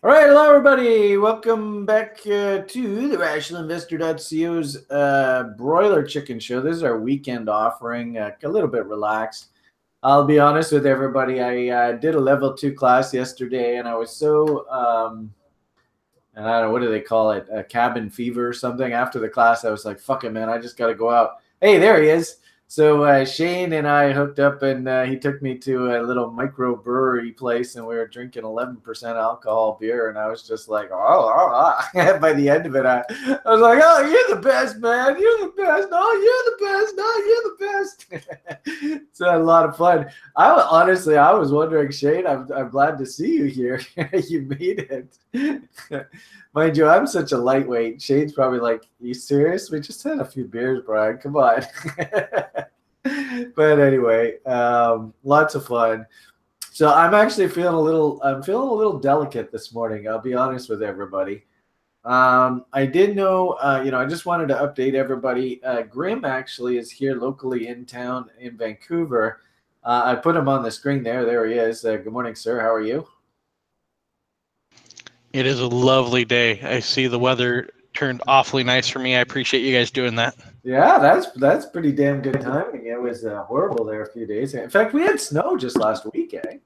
All right, hello everybody. Welcome back to the RationalInvestor.co's Broiler Chicken Show. This is our weekend offering, a little bit relaxed. I'll be honest with everybody. I did a level 2 class yesterday, and I was so, and I don't know, what do they call it? Cabin fever or something. After the class, I was like, fuck it, man. I just got to go out. Hey, there he is. So Shane and I hooked up, and he took me to a little micro brewery place, and we were drinking 11% alcohol beer, and I was just like, by the end of it, I was like, oh, you're the best, man. You're the best. No, you're the best. No, you're the best. So a lot of fun. Honestly, I was wondering, Shane, I'm glad to see you here. You made it. Mind you, I'm such a lightweight. Shane's probably like, you serious? We just had a few beers, Brian. Come on. But anyway, lots of fun. So I'm actually feeling I'm feeling a little delicate this morning. I'll be honest with everybody. I did know, I just wanted to update everybody. Grim actually is here locally in town in Vancouver. I put him on the screen there. There he is. Good morning, sir. How are you? It is a lovely day. I see the weather turned awfully nice for me. I appreciate you guys doing that. Yeah, that's pretty damn good timing. It was horrible there a few days. In fact, we had snow just last week, eh?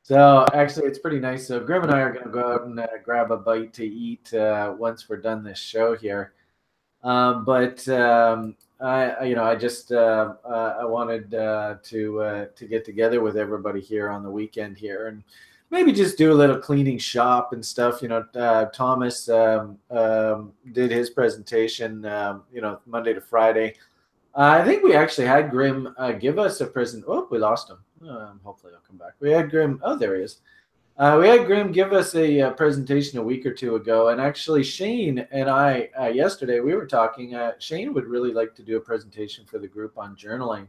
So actually, it's pretty nice. So Grim and I are going to go out and grab a bite to eat once we're done this show here. I wanted to get together with everybody here on the weekend here and maybe just do a little cleaning shop and stuff. Thomas did his presentation, Monday to Friday. I think we actually had Grim give us a present. Oh, we lost him. Hopefully he'll come back. We had Grim. Oh, there he is. We had Grim give us a presentation a week or two ago, and actually Shane and I yesterday we were talking. Shane would really like to do a presentation for the group on journaling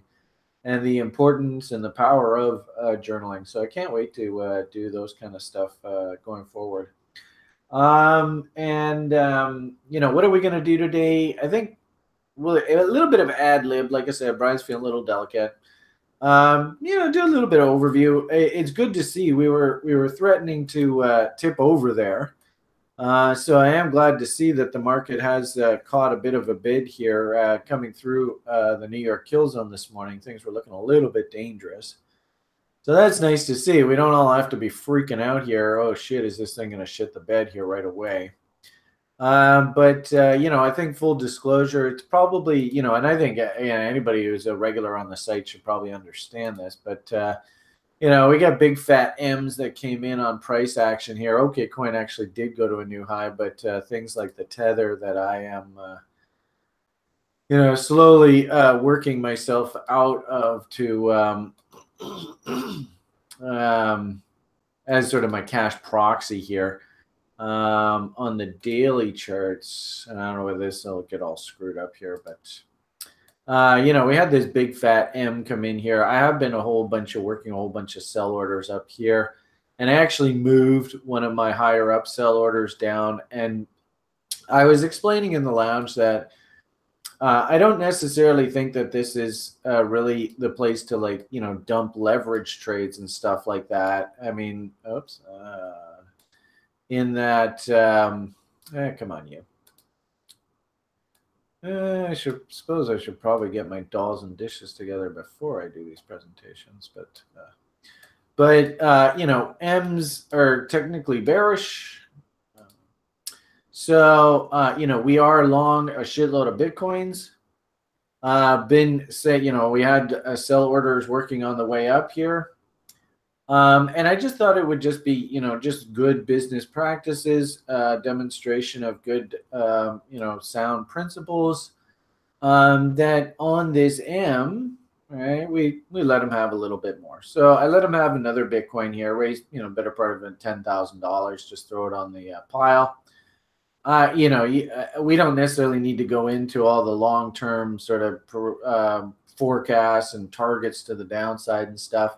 and the importance and the power of journaling. So I can't wait to do those kind of stuff going forward. What are we going to do today? I think a little bit of ad lib. Like I said, Brian's feeling a little delicate. Do a little bit of overview. It's good to see. We were threatening to tip over there. So I am glad to see that the market has caught a bit of a bid here coming through the New York kill zone this morning. Things were looking a little bit dangerous. So that's nice to see. We don't all have to be freaking out here. Oh, shit, is this thing going to shit the bed here right away? I think full disclosure, it's probably, and I think anybody who's a regular on the site should probably understand this, but we got big fat M's that came in on price action here. OK Coin actually did go to a new high, but things like the Tether that I am, slowly working myself out of to as sort of my cash proxy here. On the daily charts, and I don't know whether this will get all screwed up here, but we had this big fat M come in here. I have been working a whole bunch of sell orders up here, and I actually moved one of my higher up sell orders down. And I was explaining in the lounge that I don't necessarily think that this is really the place to dump leverage trades and stuff like that. I mean, oops. In that, come on, you. I should probably get my dolls and dishes together before I do these presentations. M's are technically bearish. We are long a shitload of Bitcoins. We had sell orders working on the way up here. And I just thought it would just be, just good business practices, demonstration of good, sound principles, that on this M, right, we let them have a little bit more. So I let them have another Bitcoin here, raise, better part of $10,000, just throw it on the pile. We don't necessarily need to go into all the long-term sort of forecasts and targets to the downside and stuff.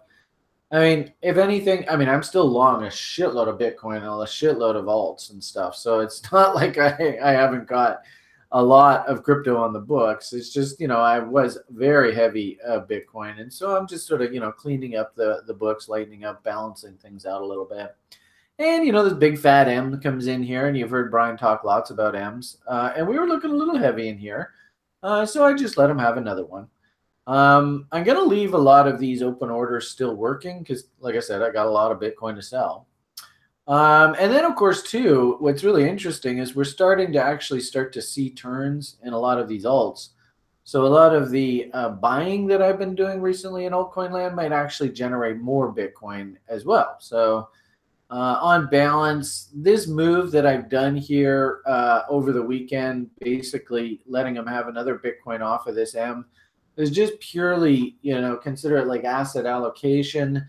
I mean, if anything, I'm still long a shitload of Bitcoin and a shitload of alts and stuff. So it's not like I haven't got a lot of crypto on the books. It's just, I was very heavy Bitcoin. And so I'm just sort of, cleaning up the books, lightening up, balancing things out a little bit. And, this big fat M comes in here, and you've heard Brian talk lots about M's. And we were looking a little heavy in here. So I just let him have another one. I'm going to leave a lot of these open orders still working because, like I said, I got a lot of Bitcoin to sell. And then, of course, too, what's really interesting is we're starting to actually start to see turns in a lot of these alts. So a lot of the buying that I've been doing recently in altcoin land might actually generate more Bitcoin as well. So on balance, this move that I've done here over the weekend, basically letting them have another Bitcoin off of this M, is just purely, consider it like asset allocation,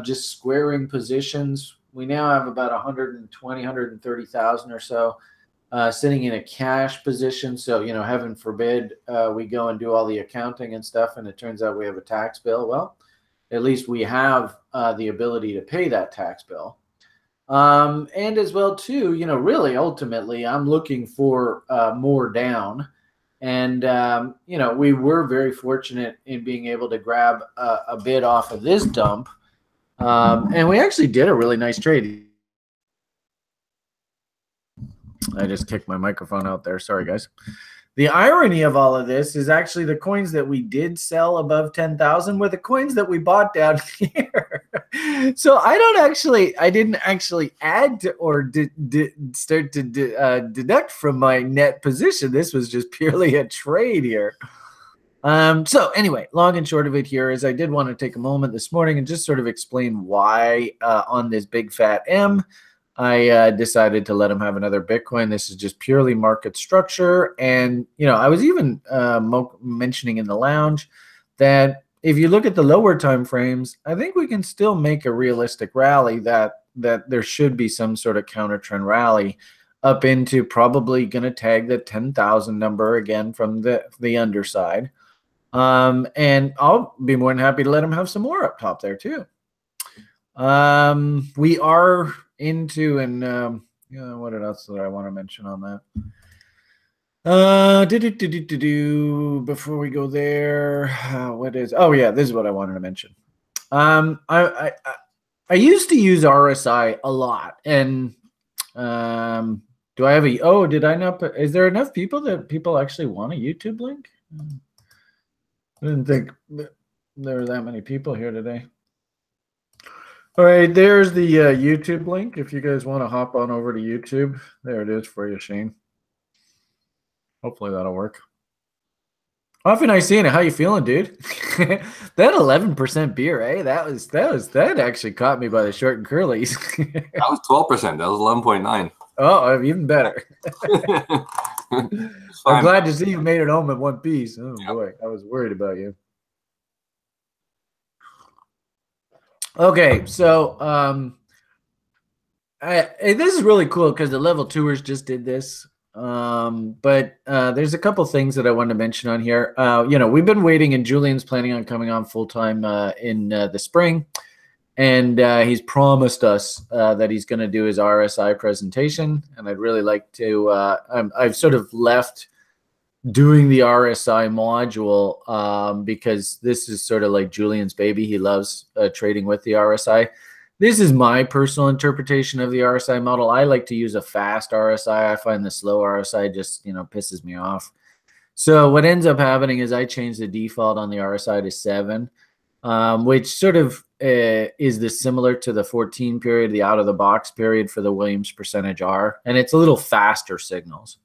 just squaring positions. We now have about 120, 130,000 or so sitting in a cash position. So, heaven forbid we go and do all the accounting and stuff, and it turns out we have a tax bill. Well, at least we have the ability to pay that tax bill. And as well, too, really, ultimately, I'm looking for more down. And, we were very fortunate in being able to grab a bid off of this dump. And we actually did a really nice trade. I just kicked my microphone out there. Sorry, guys. The irony of all of this is actually the coins that we did sell above 10,000 were the coins that we bought down here. So I didn't actually add to or start to deduct from my net position. This was just purely a trade here. So anyway, long and short of it here is I did want to take a moment this morning and just sort of explain why on this big fat M, I decided to let him have another Bitcoin. This is just purely market structure. And, I was even mentioning in the lounge that if you look at the lower time frames, I think we can still make a realistic rally that there should be some sort of counter trend rally up into probably going to tag the 10,000 number again from the underside. And I'll be more than happy to let him have some more up top there too. We are into, and what else did I want to mention on that? Before we go there, this is what I wanted to mention. I used to use RSI a lot, and do I have did I not put, is there enough people that people actually want a YouTube link? I didn't think there were that many people here today. All right, there's the YouTube link. If you guys want to hop on over to YouTube, there it is for you, Shane. Hopefully that'll work. Awfully nice seeing it. How you feeling, dude? That 11% beer, eh? That actually caught me by the short and curlies. That was 12%. That was 11.9. Oh, even better. I'm glad to see you made it home in one piece. Oh boy, I was worried about you. Okay, so this is really cool because the level 2ers just did this. But there's a couple things that I wanted to mention on here. We've been waiting, and Julian's planning on coming on full time in the spring, and he's promised us that he's going to do his RSI presentation. And I'd really like to. I've sort of left doing the RSI module because this is sort of like Julian's baby. He loves trading with the RSI. This is my personal interpretation of the RSI model. I like to use a fast RSI. I find the slow RSI just, pisses me off. So what ends up happening is I change the default on the RSI to 7, which sort of is similar to the 14 period, the out-of-the-box period for the Williams percentage R. And it's a little faster signals.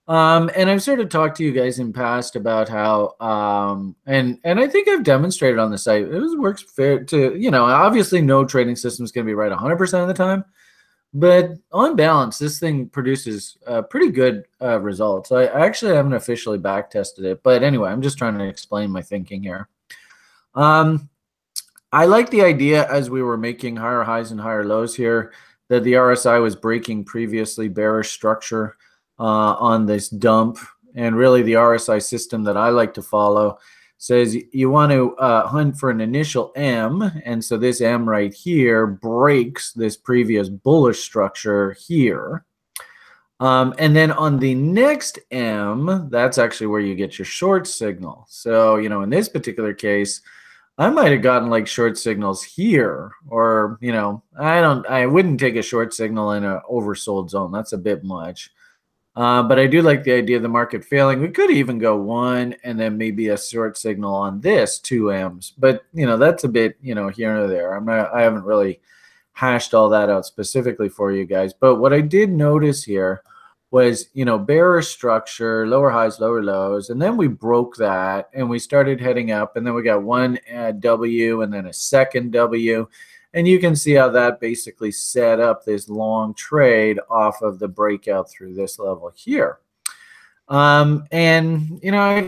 And I've sort of talked to you guys in past about how, and I think I've demonstrated on the site, it works fair to, obviously no trading system is going to be right 100% of the time, but on balance, this thing produces pretty good results. I actually haven't officially back tested it, but anyway, I'm just trying to explain my thinking here. I like the idea as we were making higher highs and higher lows here that the RSI was breaking previously bearish structure on this dump. And really the RSI system that I like to follow says you want to hunt for an initial M. And so this M right here breaks this previous bullish structure here. And then on the next M, that's actually where you get your short signal. So, in this particular case, I might have gotten like short signals here, or I wouldn't take a short signal in an oversold zone. That's a bit much. But I do like the idea of the market failing. We could even go one and then maybe a short signal on this 2Ms. But that's a bit here or there. I haven't really hashed all that out specifically for you guys. But what I did notice here was bearish structure, lower highs, lower lows, and then we broke that and we started heading up, and then we got one W and then a second W. And you can see how that basically set up this long trade off of the breakout through this level here. And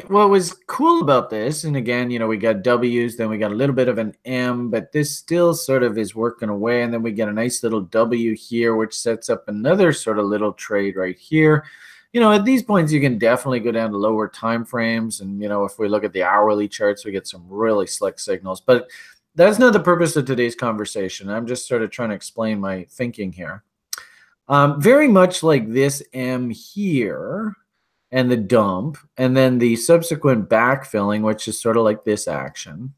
what was cool about this, and again, we got W's, then we got a little bit of an M, but this still sort of is working away, and then we get a nice little W here, which sets up another sort of little trade right here. At these points, you can definitely go down to lower time frames, and if we look at the hourly charts, we get some really slick signals. But that's not the purpose of today's conversation. I'm just sort of trying to explain my thinking here. Very much like this M here, and the dump, and then the subsequent backfilling, which is sort of like this action.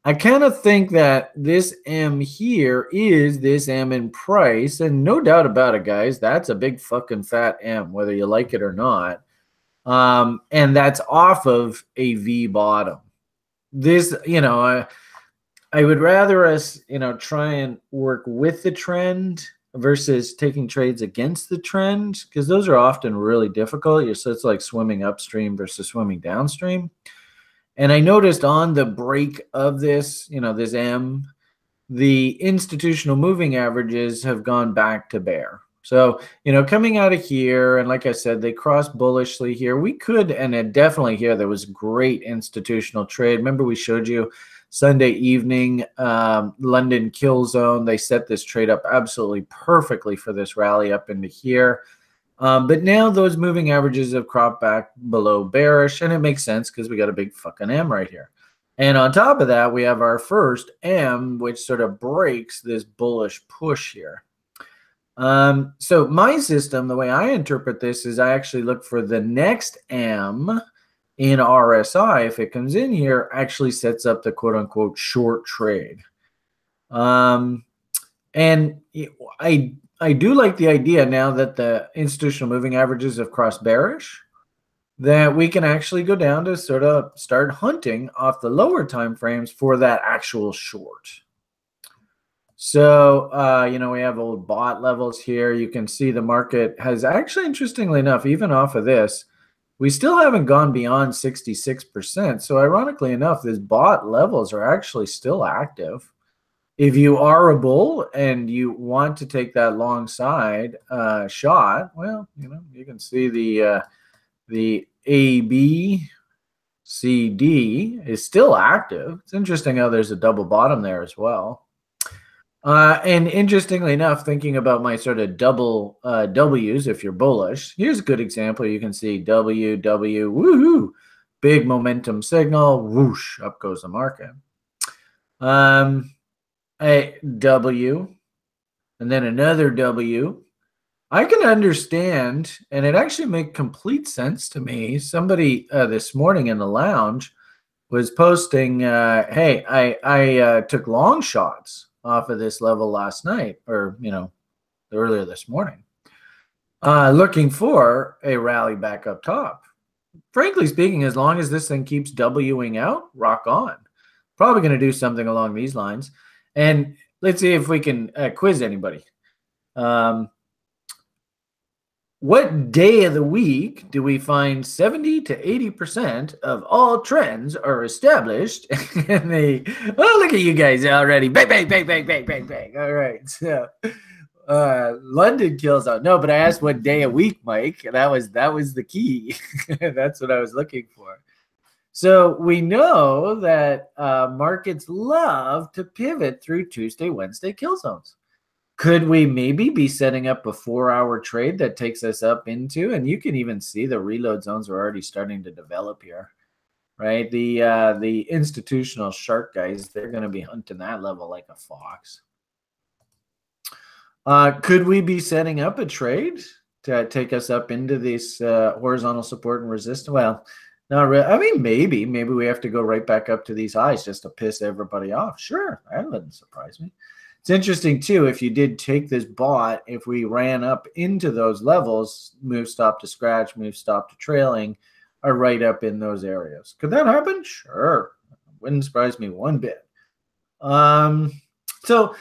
I kind of think that this M here is this M in price, and no doubt about it, guys, that's a big fucking fat M, whether you like it or not. And that's off of a V bottom. This, I would rather us, try and work with the trend versus taking trades against the trend, because those are often really difficult. So it's like swimming upstream versus swimming downstream. And I noticed on the break of this, this M, the institutional moving averages have gone back to bear. So, coming out of here, and like I said, they crossed bullishly here. We could, and definitely here, there was great institutional trade. Remember we showed you Sunday evening, London kill zone. They set this trade up absolutely perfectly for this rally up into here. But now those moving averages have cropped back below bearish, and it makes sense because we got a big fucking M right here. And on top of that, we have our first M, which sort of breaks this bullish push here. So my system, the way I interpret this is I actually look for the next M in RSI. If it comes in here, actually sets up the quote unquote short trade. And I do like the idea now that the institutional moving averages have crossed bearish, that we can actually go down to sort of start hunting off the lower time frames for that actual short. So, we have old bot levels here. You can see the market has actually, interestingly enough, even off of this, we still haven't gone beyond 66%. So ironically enough, these bot levels are actually still active. If you are a bull and you want to take that long side shot, well, you can see the ABCD is still active. It's interesting how there's a double bottom there as well. And interestingly enough, thinking about my sort of double W's, if you're bullish, here's a good example. You can see W, woohoo, big momentum signal, whoosh, up goes the market. A W, and then another W. I can understand, and it actually makes complete sense to me. Somebody this morning in the lounge was posting, hey, I took long shots off of this level last night, or earlier this morning, looking for a rally back up top. Frankly speaking, as long as this thing keeps Wing out, rock on. Probably going to do something along these lines. And let's see if we can quiz anybody. What day of the week do we find 70 to 80% of all trends are established? And look at you guys already. Bang, bang, bang, bang, bang, bang, bang. All right. So London kills out. No, but I asked what day of week, Mike. And that was the key. That's what I was looking for. So we know that markets love to pivot through Tuesday, Wednesday kill zones. Could we maybe be setting up a 4-hour trade that takes us up into, and you can even see the reload zones are already starting to develop here, right? The institutional shark guys, they're going to be hunting that level like a fox. Could we be setting up a trade to take us up into this horizontal support and resistance? Well, Not really. I mean, maybe we have to go right back up to these highs just to piss everybody off. Sure, that wouldn't surprise me. It's interesting too. If you did take this bot, if we ran up into those levels, move stop to scratch, move stop to trailing, are right up in those areas. Could that happen? Sure, wouldn't surprise me one bit. So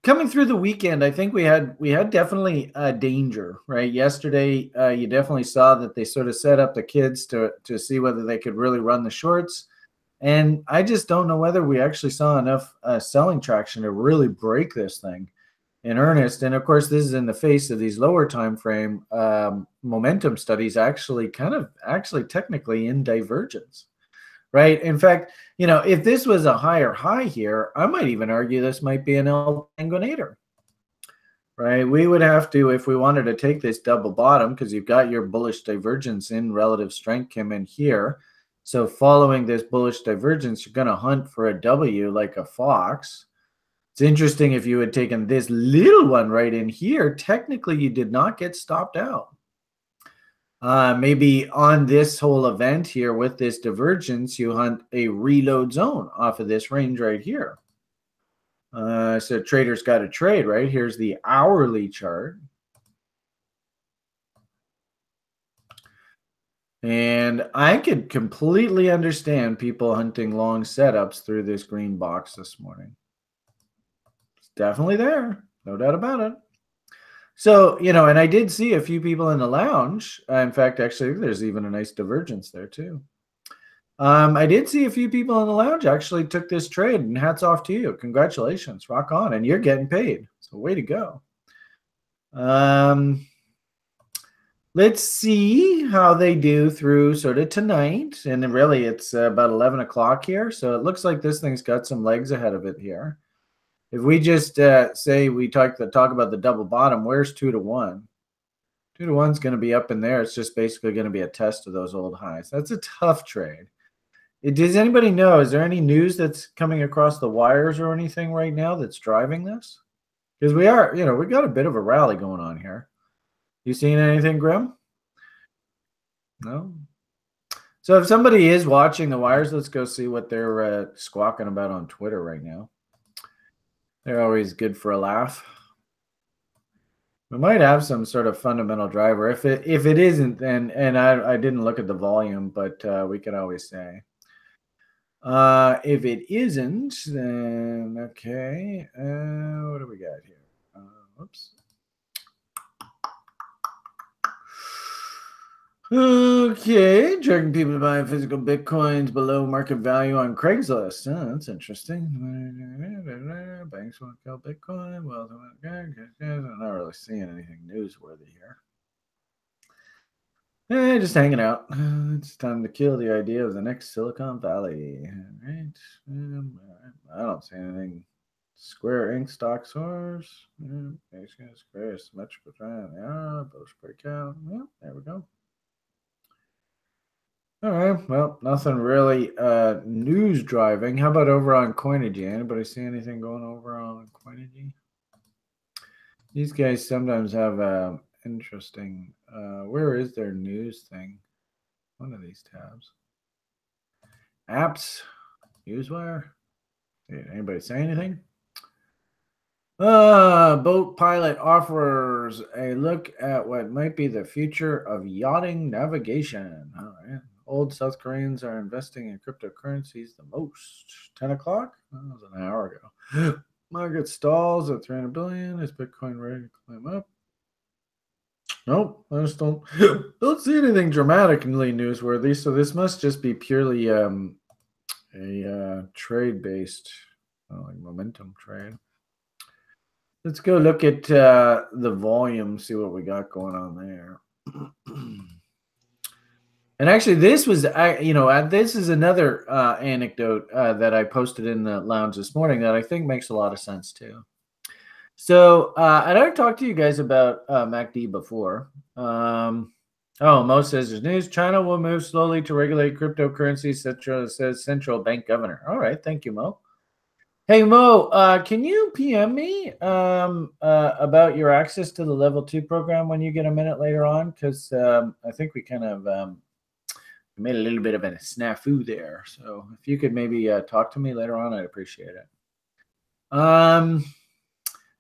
coming through the weekend, I think we had definitely danger, right? Yesterday, you definitely saw that they sort of set up the kids to see whether they could really run the shorts. And I just don't know whether we actually saw enough selling traction to really break this thing in earnest. And of course, this is in the face of these lower time frame momentum studies actually technically in divergence, right? In fact, if this was a higher high here, I might even argue this might be an L Tangonator, right? We would have to, if we wanted to take this double bottom, because you've got your bullish divergence in relative strength come in here. So following this bullish divergence, you're going to hunt for a W like a fox. It's interesting if you had taken this little one right in here, technically you did not get stopped out. Maybe on this whole event here with this divergence, you hunt a reload zone off of this range right here. So traders got to trade, right? Here's the hourly chart. And I could completely understand people hunting long setups through this green box this morning. It's definitely there. No doubt about it. So, and I did see a few people in the lounge. In fact, actually, there's even a nice divergence there too. I did see a few people in the lounge actually took this trade, and hats off to you. Congratulations. Rock on. And you're getting paid. So way to go. Let's see how they do through sort of tonight. And really, it's about 11 o'clock here. So it looks like this thing's got some legs ahead of it here. If we just say we talk about the double bottom, where's 2 to 1? 2 to 1 is going to be up in there. It's just basically going to be a test of those old highs. That's a tough trade. Does anybody know, is there any news that's coming across the wires or anything right now that's driving this? Because we got a bit of a rally going on here. You seen anything, Grim? No? So if somebody is watching the wires, let's go see what they're squawking about on Twitter right now. They're always good for a laugh. We might have some sort of fundamental driver. If it isn't, and I didn't look at the volume, but we could always say. If it isn't, then okay. What do we got here? Oops. Okay, dragging people to buy physical bitcoins below market value on Craigslist. Oh, that's interesting. Banks want to kill Bitcoin. Well, I'm not really seeing anything newsworthy here. Just hanging out. It's time to kill the idea of the next Silicon Valley. All right. I don't see anything. Square Inc. stock source. Square symmetrical trend. Yeah, bullish breakout. Yeah, there we go. All right. Well, nothing really news driving. How about over on Coinigy? Anybody see anything going over on Coinigy? These guys sometimes have interesting. Where is their news thing? One of these tabs. Apps. Newswire. Anybody say anything? Boat pilot offers a look at what might be the future of yachting navigation. All right. Old South Koreans are investing in cryptocurrencies the most. 10 o'clock? That was an hour ago. Market stalls at 300 billion. Is Bitcoin ready to climb up? Nope. I just don't see anything dramatically newsworthy. So this must just be purely a trade-based, like momentum trade. Let's go look at the volume, see what we got going on there. And actually, this was, this is another anecdote that I posted in the lounge this morning that I think makes a lot of sense too. So I already talked to you guys about MACD before. Mo says there's news. China will move slowly to regulate cryptocurrencies, says central bank governor. All right, thank you, Mo. Hey, Mo, can you PM me about your access to the level 2 program when you get a minute later on? Because I think we kind of I made a little bit of a snafu there. So if you could maybe talk to me later on, I'd appreciate it.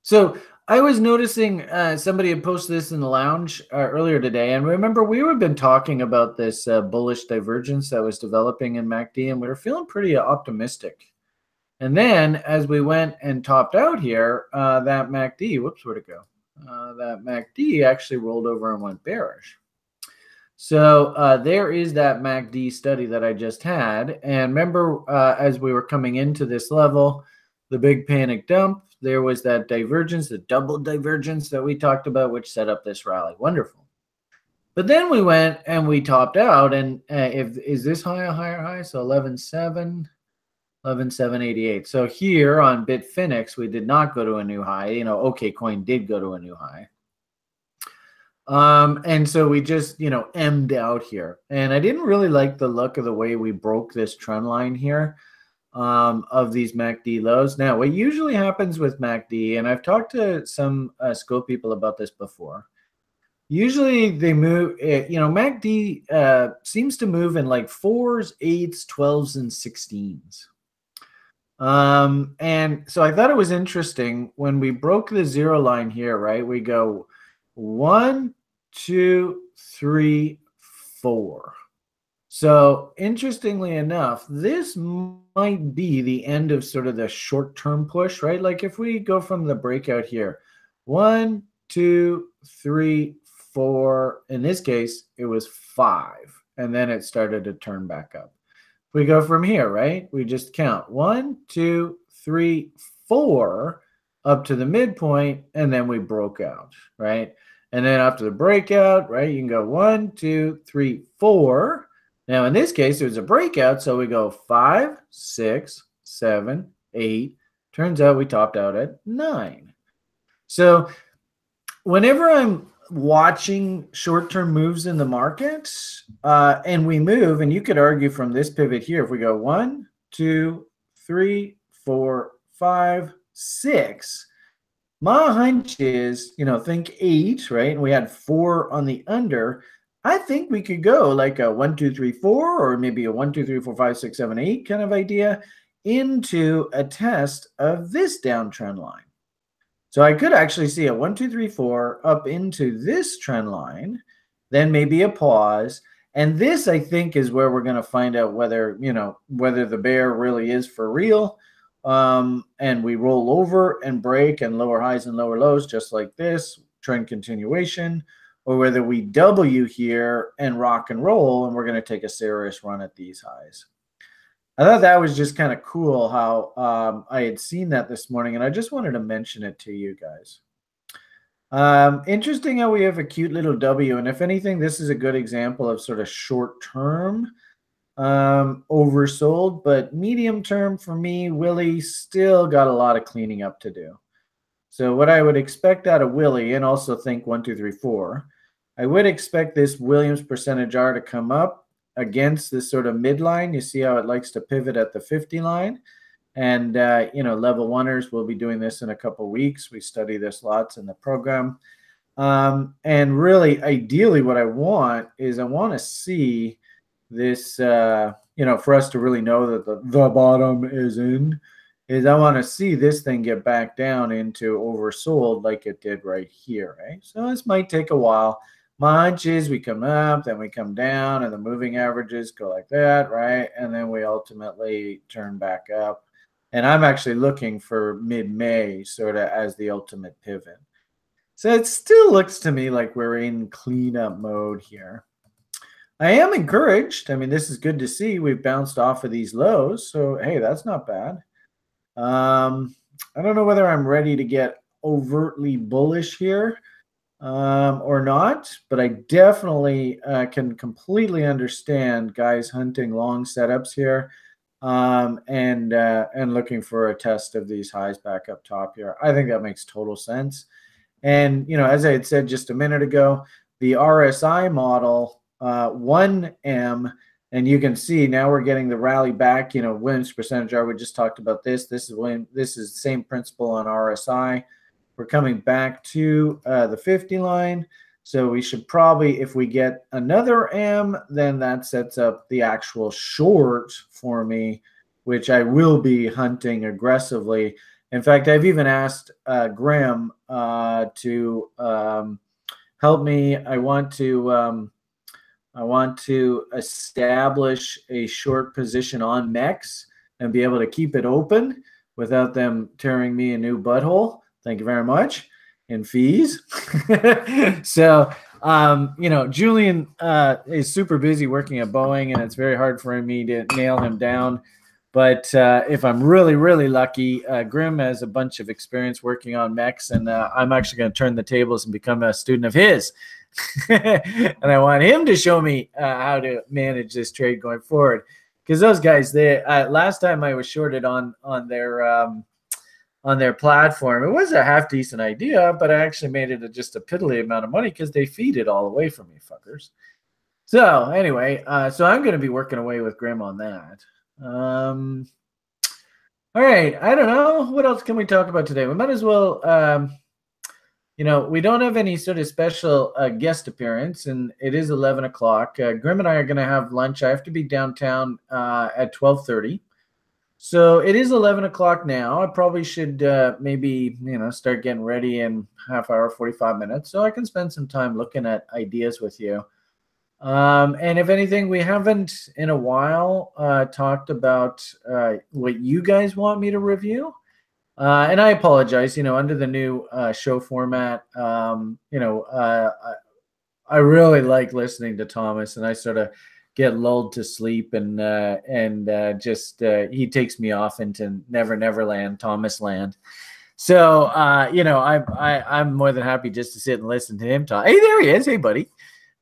So I was noticing somebody had posted this in the lounge earlier today, and remember we had been talking about this bullish divergence that was developing in MACD, and we were feeling pretty optimistic. And then as we went and topped out here, that MACD, whoops, where'd it go? That MACD actually rolled over and went bearish. So there is that MACD study that I just had. And remember, as we were coming into this level, the big panic dump, there was that divergence, the double divergence that we talked about, which set up this rally. Wonderful. But then we went and we topped out. And is this high a higher high? So 11.7. 11,788. So here on Bitfinex, we did not go to a new high. You know, OKCoin did go to a new high. And so we just, you know, M'd out here. And I didn't really like the look of the way we broke this trend line here of these MACD lows. Now, what usually happens with MACD, and I've talked to some scope people about this before, usually they move, you know, MACD seems to move in like 4s, 8s, 12s, and 16s. And so I thought it was interesting when we broke the zero line here, right? We go 1, 2, 3, 4. So interestingly enough, this might be the end of sort of the short-term push, right? Like if we go from the breakout here, 1, 2, 3, 4. In this case, it was 5, and then it started to turn back up. We go from here, right? We just count 1, 2, 3, 4 up to the midpoint, and then we broke out, right? And then after the breakout, right, you can go 1, 2, 3, 4. Now in this case, it was a breakout, so we go 5, 6, 7, 8. Turns out we topped out at 9. So whenever I'm watching short-term moves in the market and we move, and you could argue from this pivot here, if we go 1, 2, 3, 4, 5, 6, my hunch is, you know, think 8, right? And we had 4 on the under. I think we could go like a 1, 2, 3, 4, or maybe a 1, 2, 3, 4, 5, 6, 7, 8 kind of idea into a test of this downtrend line. So I could actually see a 1, 2, 3, 4 up into this trend line, then maybe a pause. And this, I think, is where we're going to find out whether, you know, whether the bear really is for real. And we roll over and break and lower highs and lower lows, just like this, trend continuation, or whether we W here and rock and roll, and we're going to take a serious run at these highs. I thought that was just kind of cool how I had seen that this morning, and I just wanted to mention it to you guys. Interesting how we have a cute little W, and if anything, this is a good example of sort of short-term oversold, but medium term for me, Willie still got a lot of cleaning up to do. So what I would expect out of Willie, and also think 1, 2, 3, 4, I would expect this Williams percentage R to come up against this sort of midline. You see how it likes to pivot at the 50 line. And, you know, level oneers will be doing this in a couple weeks. We study this lots in the program. And really, ideally, what I want is I want to see this, you know, for us to really know that the bottom is in, is I want to see this thing get back down into oversold like it did right here, right? So this might take a while. My hunch is we come up, then we come down, and the moving averages go like that, right? And then we ultimately turn back up. And I'm actually looking for mid-May sort of as the ultimate pivot. So it still looks to me like we're in cleanup mode here. I am encouraged. I mean, this is good to see. We've bounced off of these lows. So, hey, that's not bad. I don't know whether I'm ready to get overtly bullish here or not, but I definitely can completely understand guys hunting long setups here and looking for a test of these highs back up top here. I think that makes total sense. And, you know, as I had said just a minute ago, the RSI model, 1M, and you can see now we're getting the rally back, you know, Williams percentage R, we just talked about this. This is the same principle on RSI. We're coming back to the 50 line. So we should probably, if we get another M, then that sets up the actual short for me, which I will be hunting aggressively. In fact, I've even asked Graham to help me. I want to establish a short position on MEX and be able to keep it open without them tearing me a new butthole. Thank you very much. In fees. So, Julian is super busy working at Boeing, and it's very hard for me to nail him down. But if I'm really, really lucky, Grim has a bunch of experience working on MEX, and I'm actually going to turn the tables and become a student of his. And I want him to show me how to manage this trade going forward. Because those guys, last time I was shorted on their platform, it was a half decent idea, but I actually made it just a piddly amount of money because they feed it all away from me, fuckers. So anyway, so I'm going to be working away with Grim on that. All right, I don't know. What else can we talk about today? We might as well, we don't have any sort of special guest appearance, and it is 11 o'clock. Grim and I are going to have lunch. I have to be downtown at 12:30. So it is 11 o'clock now. I probably should maybe, start getting ready in half hour, 45 minutes, so I can spend some time looking at ideas with you. And if anything, we haven't in a while talked about what you guys want me to review. And I apologize, under the new show format, I really like listening to Thomas, and I sort of get lulled to sleep, and just he takes me off into Never Land, Thomas Land. So I'm more than happy just to sit and listen to him talk. Hey, there he is. Hey, buddy.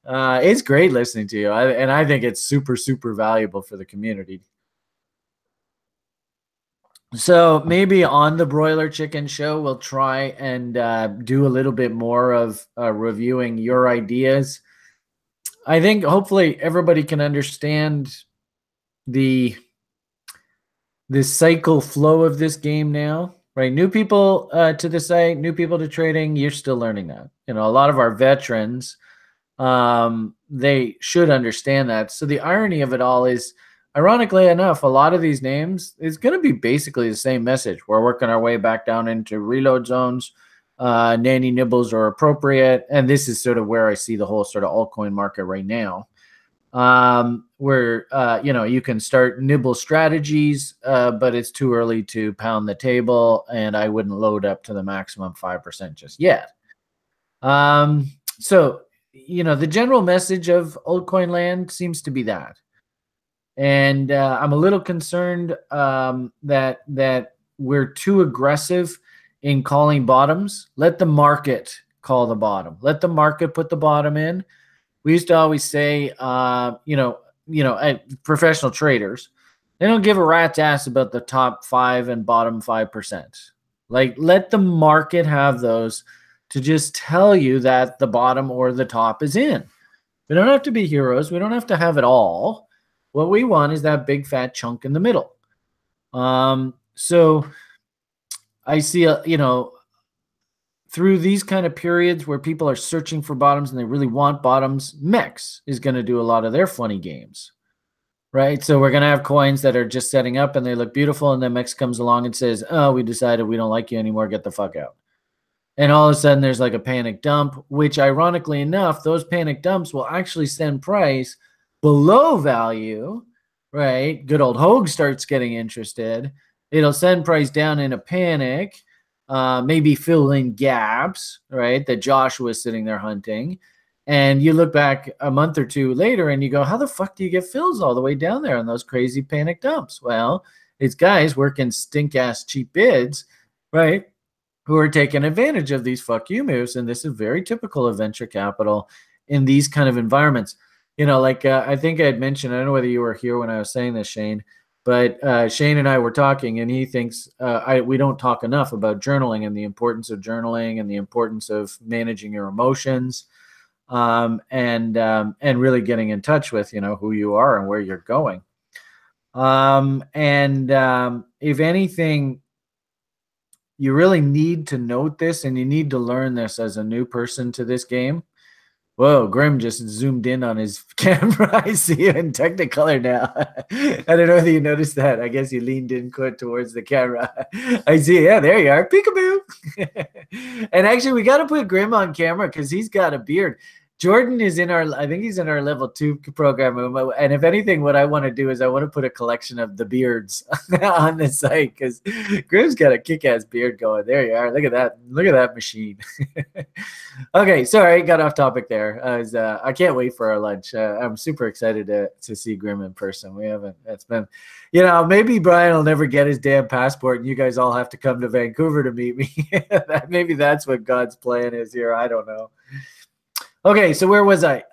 It's great listening to you, and I think it's super, super valuable for the community. So maybe on the Broiler Chicken Show, we'll try and do a little bit more of reviewing your ideas. I think hopefully everybody can understand the cycle flow of this game now, right? New people to the site, new people to trading, you're still learning that. A lot of our veterans, they should understand that. So the irony of it all is, ironically enough, a lot of these names is going to be basically the same message. We're working our way back down into reload zones. Nanny nibbles are appropriate, and this is sort of where I see the whole sort of altcoin market right now, where you can start nibble strategies, but it's too early to pound the table, and I wouldn't load up to the maximum 5% just yet. So the general message of altcoin land seems to be that, and I'm a little concerned that we're too aggressive in calling bottoms. Let the market call the bottom. Let the market put the bottom in. We used to always say, professional traders, they don't give a rat's ass about the top 5 and bottom 5%. Like, let the market have those to just tell you that the bottom or the top is in. We don't have to be heroes. We don't have to have it all. What we want is that big fat chunk in the middle. So I see, through these kind of periods where people are searching for bottoms and they really want bottoms, MEX is going to do a lot of their funny games, right? So we're going to have coins that are just setting up and they look beautiful, and then MEX comes along and says, oh, we decided we don't like you anymore, get the fuck out. And all of a sudden there's like a panic dump, which ironically enough, those panic dumps will actually send price below value, right? Good old Hogue starts getting interested. It'll send price down in a panic, maybe fill in gaps, right, that Joshua was sitting there hunting. And you look back a month or two later and you go, how the fuck do you get fills all the way down there on those crazy panic dumps? Well, it's guys working stink-ass cheap bids, right, who are taking advantage of these fuck you moves. And this is very typical of venture capital in these kind of environments. I think I had mentioned, I don't know whether you were here when I was saying this, Shane, but Shane and I were talking, and he thinks we don't talk enough about journaling and the importance of journaling and the importance of managing your emotions, and really getting in touch with who you are and where you're going. If anything, you really need to note this, and you need to learn this as a new person to this game. Whoa, Grim just zoomed in on his camera. I see you in Technicolor now. I don't know whether you noticed that. I guess you leaned in quite towards the camera. I see. Yeah, there you are. Peekaboo. And actually, we got to put Grim on camera because he's got a beard. Jordan is in I think he's in our level 2 program. And if anything, what I want to do is I want to put a collection of the beards on the site because Grim's got a kick-ass beard going. There you are. Look at that. Look at that machine. Okay, sorry, got off topic there. I can't wait for our lunch. I'm super excited to see Grim in person. We haven't. It's been, maybe Brian will never get his damn passport, and you guys all have to come to Vancouver to meet me. Maybe that's what God's plan is here. I don't know. Okay, so where was I?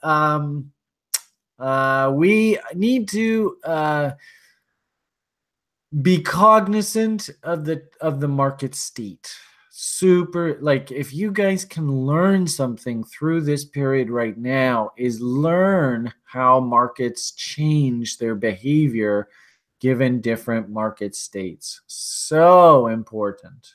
We need to be cognizant of the market state. Super, like, if you guys can learn something through this period right now, is learn how markets change their behavior given different market states. So important.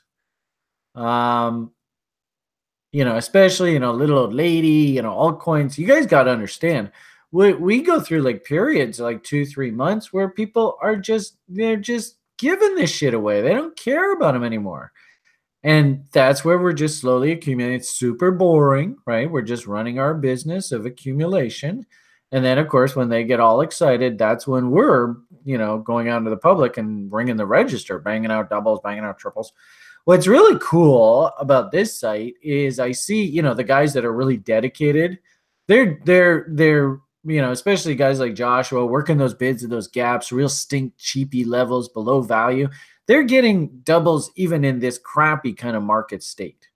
Especially, little old lady, altcoins. You guys got to understand, we go through like periods, like 2-3 months where people they're just giving this shit away. They don't care about them anymore. And that's where we're just slowly accumulating. It's super boring, right? We're just running our business of accumulation. And then, of course, when they get all excited, that's when we're, going out into the public and ringing the register, banging out doubles, banging out triples. What's really cool about this site is I see, the guys that are really dedicated, they're especially guys like Joshua working those bids and those gaps, real stink cheapy levels below value. They're getting doubles even in this crappy kind of market state.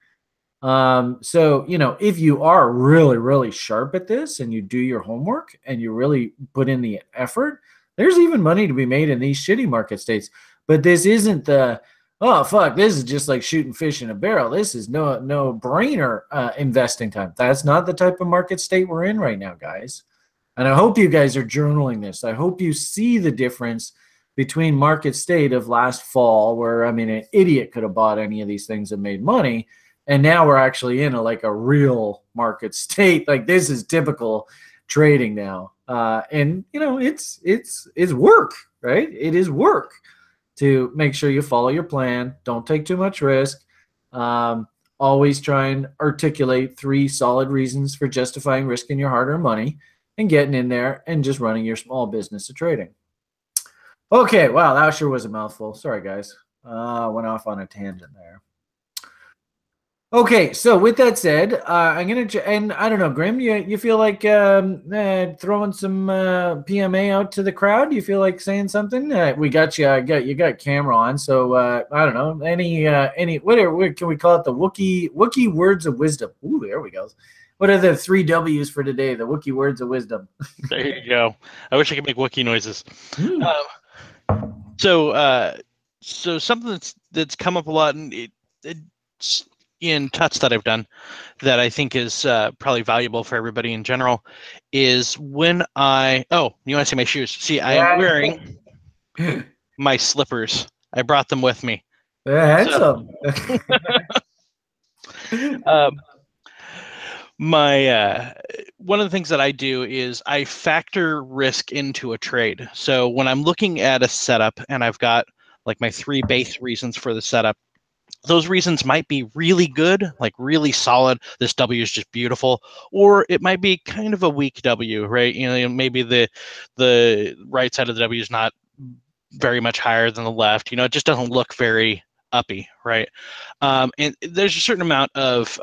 So, if you are really, really sharp at this and you do your homework and you really put in the effort, there's even money to be made in these shitty market states. But this isn't oh, fuck, this is just like shooting fish in a barrel. This is no brainer investing time. That's not the type of market state we're in right now, guys. And I hope you guys are journaling this. I hope you see the difference between market state of last fall, where, an idiot could have bought any of these things and made money. And now we're actually in a real market state. Like, this is typical trading now. And, it's work, right? It is work to make sure you follow your plan. Don't take too much risk. Always try and articulate 3 solid reasons for justifying risking your hard-earned money and getting in there and just running your small business of trading. Okay, wow, that sure was a mouthful. Sorry, guys. Went off on a tangent there. Okay, so with that said, I'm going to, and I don't know, Grim, you feel like throwing some PMA out to the crowd? You feel like saying something? We got you got camera on, so I don't know, any whatever, can we call it the Wookiee words of wisdom? Ooh, there we go. What are the 3 W's for today? The Wookiee words of wisdom. There you go. I wish I could make Wookiee noises. So something that's come up a lot, and it's in tuts that I've done that I think is probably valuable for everybody in general is when you want to see my shoes? See, I am wearing my slippers. I brought them with me. Handsome. My one of the things that I do is I factor risk into a trade. So when I'm looking at a setup and I've got like my 3 base reasons for the setup, those reasons might be really good, like really solid. This W is just beautiful, or it might be kind of a weak W, right? Maybe the right side of the W is not very much higher than the left. It just doesn't look very uppy, right? And there's a certain amount of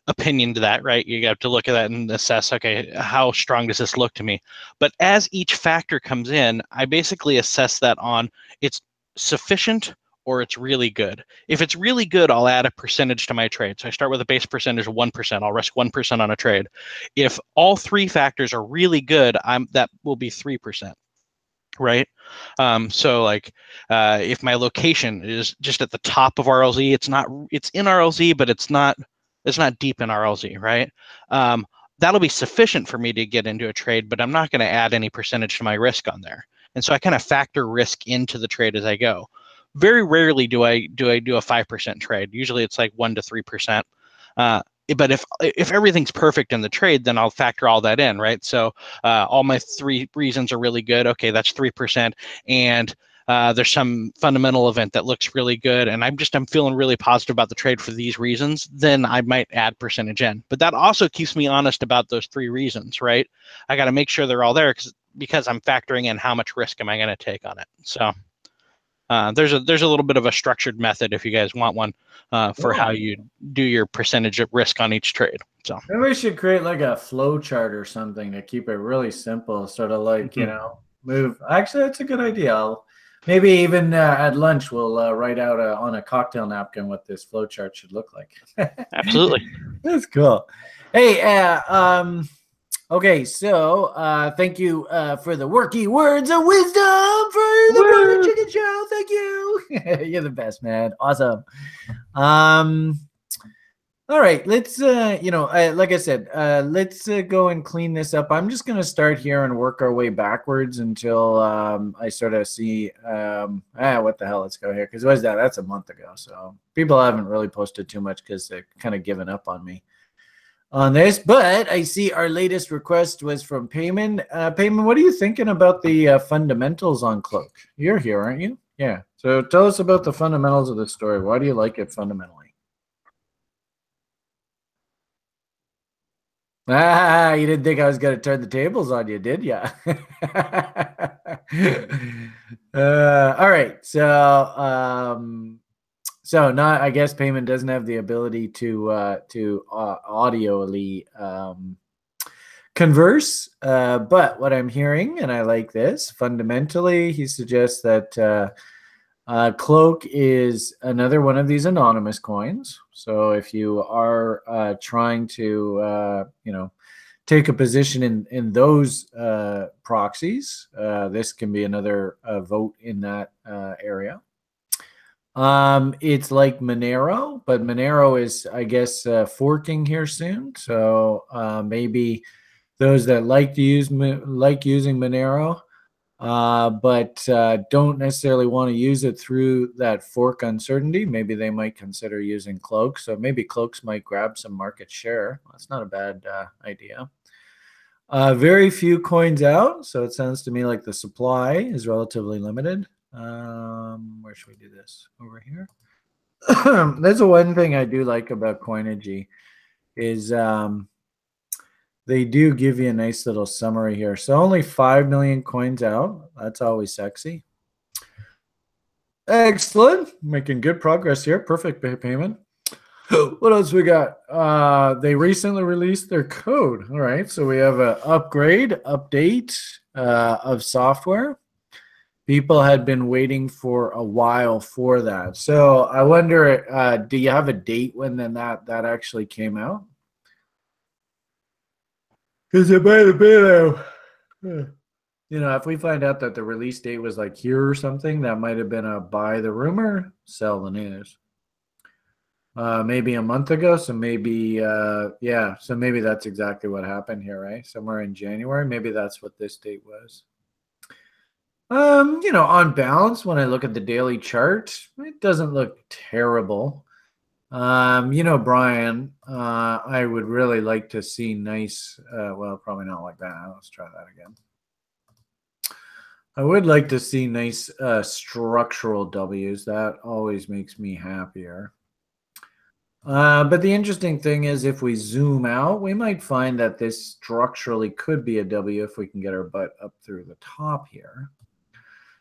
opinion to that, right? You have to look at that and assess, okay, how strong does this look to me? But as each factor comes in, I basically assess that on it's sufficient or it's really good. If it's really good, I'll add a percentage to my trade. So I start with a base percentage of 1%. I'll risk 1% on a trade. If all 3 factors are really good, that will be 3%. Right. So like if my location is just at the top of RLZ, it's in RLZ, but it's not deep in RLZ, right? That'll be sufficient for me to get into a trade, but I'm not going to add any percentage to my risk on there. And so I kind of factor risk into the trade as I go. Very rarely do I do a 5% trade. Usually it's like 1 to 3%. but if everything's perfect in the trade, then I'll factor all that in, right? So all my 3 reasons are really good. Okay, that's 3%, and there's some fundamental event that looks really good, and I'm feeling really positive about the trade for these reasons. Then I might add percentage in, but that also keeps me honest about those 3 reasons, right? I got to make sure they're all there because I'm factoring in how much risk am I going to take on it. So there's a little bit of a structured method if you guys want one for how you do your percentage of risk on each trade. So maybe we should create like a flow chart or something to keep it really simple, sort of like, you know, move. Actually, that's a good idea. Maybe even at lunch, we'll write out on a cocktail napkin what this flow chart should look like. Absolutely. That's cool. Hey, okay, so thank you for the worky words of wisdom for the Broiler Chicken Show. Thank you. You're the best, man. Awesome. All right, let's like I said, let's go and clean this up. I'm just going to start here and work our way backwards until I sort of see what the hell, let's go here, because what is that? That's a month ago, so people haven't really posted too much because they're kind of given up on me on this. But I see our latest request was from Payman. Payman, what are you thinking about the fundamentals on Cloak? You're here, aren't you? Yeah, so tell us about the fundamentals of the story. Why do you like it fundamentally? You didn't think I was going to turn the tables on you, did you? All right. So not, I guess Payman doesn't have the ability to audioly converse. But what I'm hearing, and I like this, fundamentally, he suggests that Cloak is another one of these anonymous coins. So if you are trying to, take a position in those proxies, this can be another vote in that area. It's like Monero, but Monero is, I guess, forking here soon. So maybe those that like using Monero, but don't necessarily want to use it through that fork uncertainty. Maybe they might consider using Cloak. So maybe Cloaks might grab some market share. That's not a bad idea. Very few coins out. So it sounds to me like the supply is relatively limited. Where should we do this? Over here. That's the one thing I do like about Coinergy is they do give you a nice little summary here. So only 5 million coins out. That's always sexy. Excellent. Making good progress here. Perfect payment. What else we got? They recently released their code. All right. So we have an update of software. People had been waiting for a while for that. So I wonder, do you have a date when then that actually came out? Because it might have been if we find out that the release date was like here or something, that might have been a buy the rumor, sell the news. Maybe a month ago. So maybe, so maybe that's exactly what happened here, right? Somewhere in January. Maybe that's what this date was. On balance, when I look at the daily chart, it doesn't look terrible. Brian, I would really like to see nice, well, probably not like that. Let's try that again. I would like to see nice structural W's. That always makes me happier. But the interesting thing is if we zoom out, we might find that this structurally could be a W if we can get our butt up through the top here.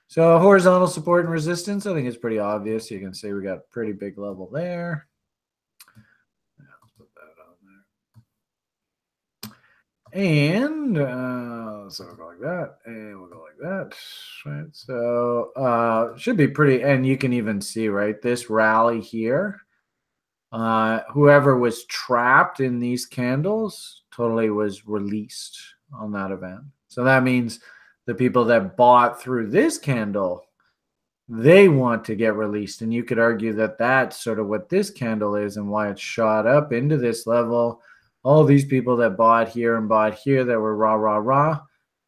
So horizontal support and resistance, I think it's pretty obvious. You can see we got a pretty big level there. Let's put that on there. And so we'll go like that, and we'll go like that. Right. So should be pretty, and you can even see, right, this rally here. Whoever was trapped in these candles totally was released on that event. So that means the people that bought through this candle, they want to get released. And you could argue that that's sort of what this candle is and why it shot up into this level. All these people that bought here and bought here that were rah,